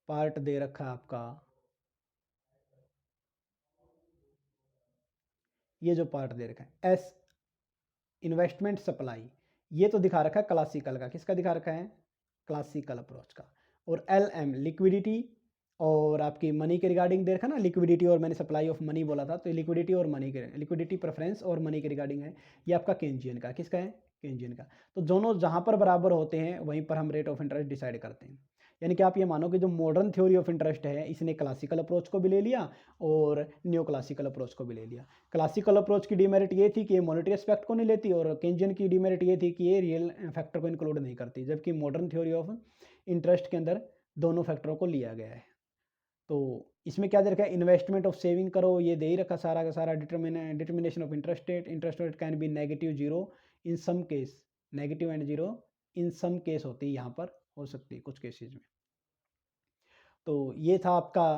पार्ट दे रखा है आपका, ये जो पार्ट दे रखा है एस इन्वेस्टमेंट सप्लाई, ये तो दिखा रखा है क्लासिकल का, किसका दिखा रखा है, क्लासिकल अप्रोच का। और एल एम लिक्विडिटी और आपकी मनी के रिगार्डिंग दे रखा ना, लिक्विडिटी और मैंने सप्लाई ऑफ मनी बोला था, तो लिक्विडिटी और मनी के, लिक्विडिटी प्रेफरेंस और मनी के रिगार्डिंग है। ये आपका केंजियन का, किसका है, केंजियन का। तो दोनों जहाँ पर बराबर होते हैं वहीं पर हम रेट ऑफ इंटरेस्ट डिसाइड करते हैं। यानी कि आप ये मानो कि जो मॉडर्न थ्योरी ऑफ इंटरेस्ट है, इसने क्लासिकल अप्रोच को भी ले लिया और न्यू क्लासिकल अप्रोच को भी ले लिया। क्लासिकल अप्रोच की डिमेरिट ये थी कि ये मॉनेटरी एस्पेक्ट को नहीं लेती, और केंजियन की डिमेरिट ये थी कि ये रियल फैक्टर को इंक्लूड नहीं करती, जबकि मॉडर्न थ्योरी ऑफ इंटरेस्ट के अंदर दोनों फैक्टरों को लिया गया है। तो इसमें क्या दे रखा है, इन्वेस्टमेंट ऑफ सेविंग करो, ये दे ही रखा सारा का सारा। Determination of interest rate can be negative zero in some case, negative and zero in some case होती है, यहाँ पर हो सकती है कुछ केसेज में। तो ये था आपका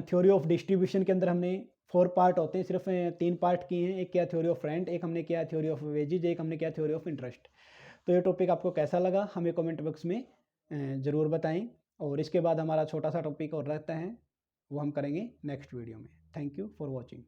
थ्योरी ऑफ डिस्ट्रीब्यूशन के अंदर हमने 4 पार्ट होते हैं, सिर्फ 3 पार्ट किए हैं। एक किया थ्योरी ऑफ रेंट, एक हमने किया थ्योरी ऑफ वेजेज, एक हमने किया थ्योरी ऑफ इंटरेस्ट। तो ये टॉपिक आपको कैसा लगा हमें कमेंट बॉक्स में ज़रूर बताएं। और इसके बाद हमारा छोटा सा टॉपिक और रहता है, वो हम करेंगे नेक्स्ट वीडियो में। Thank you for watching.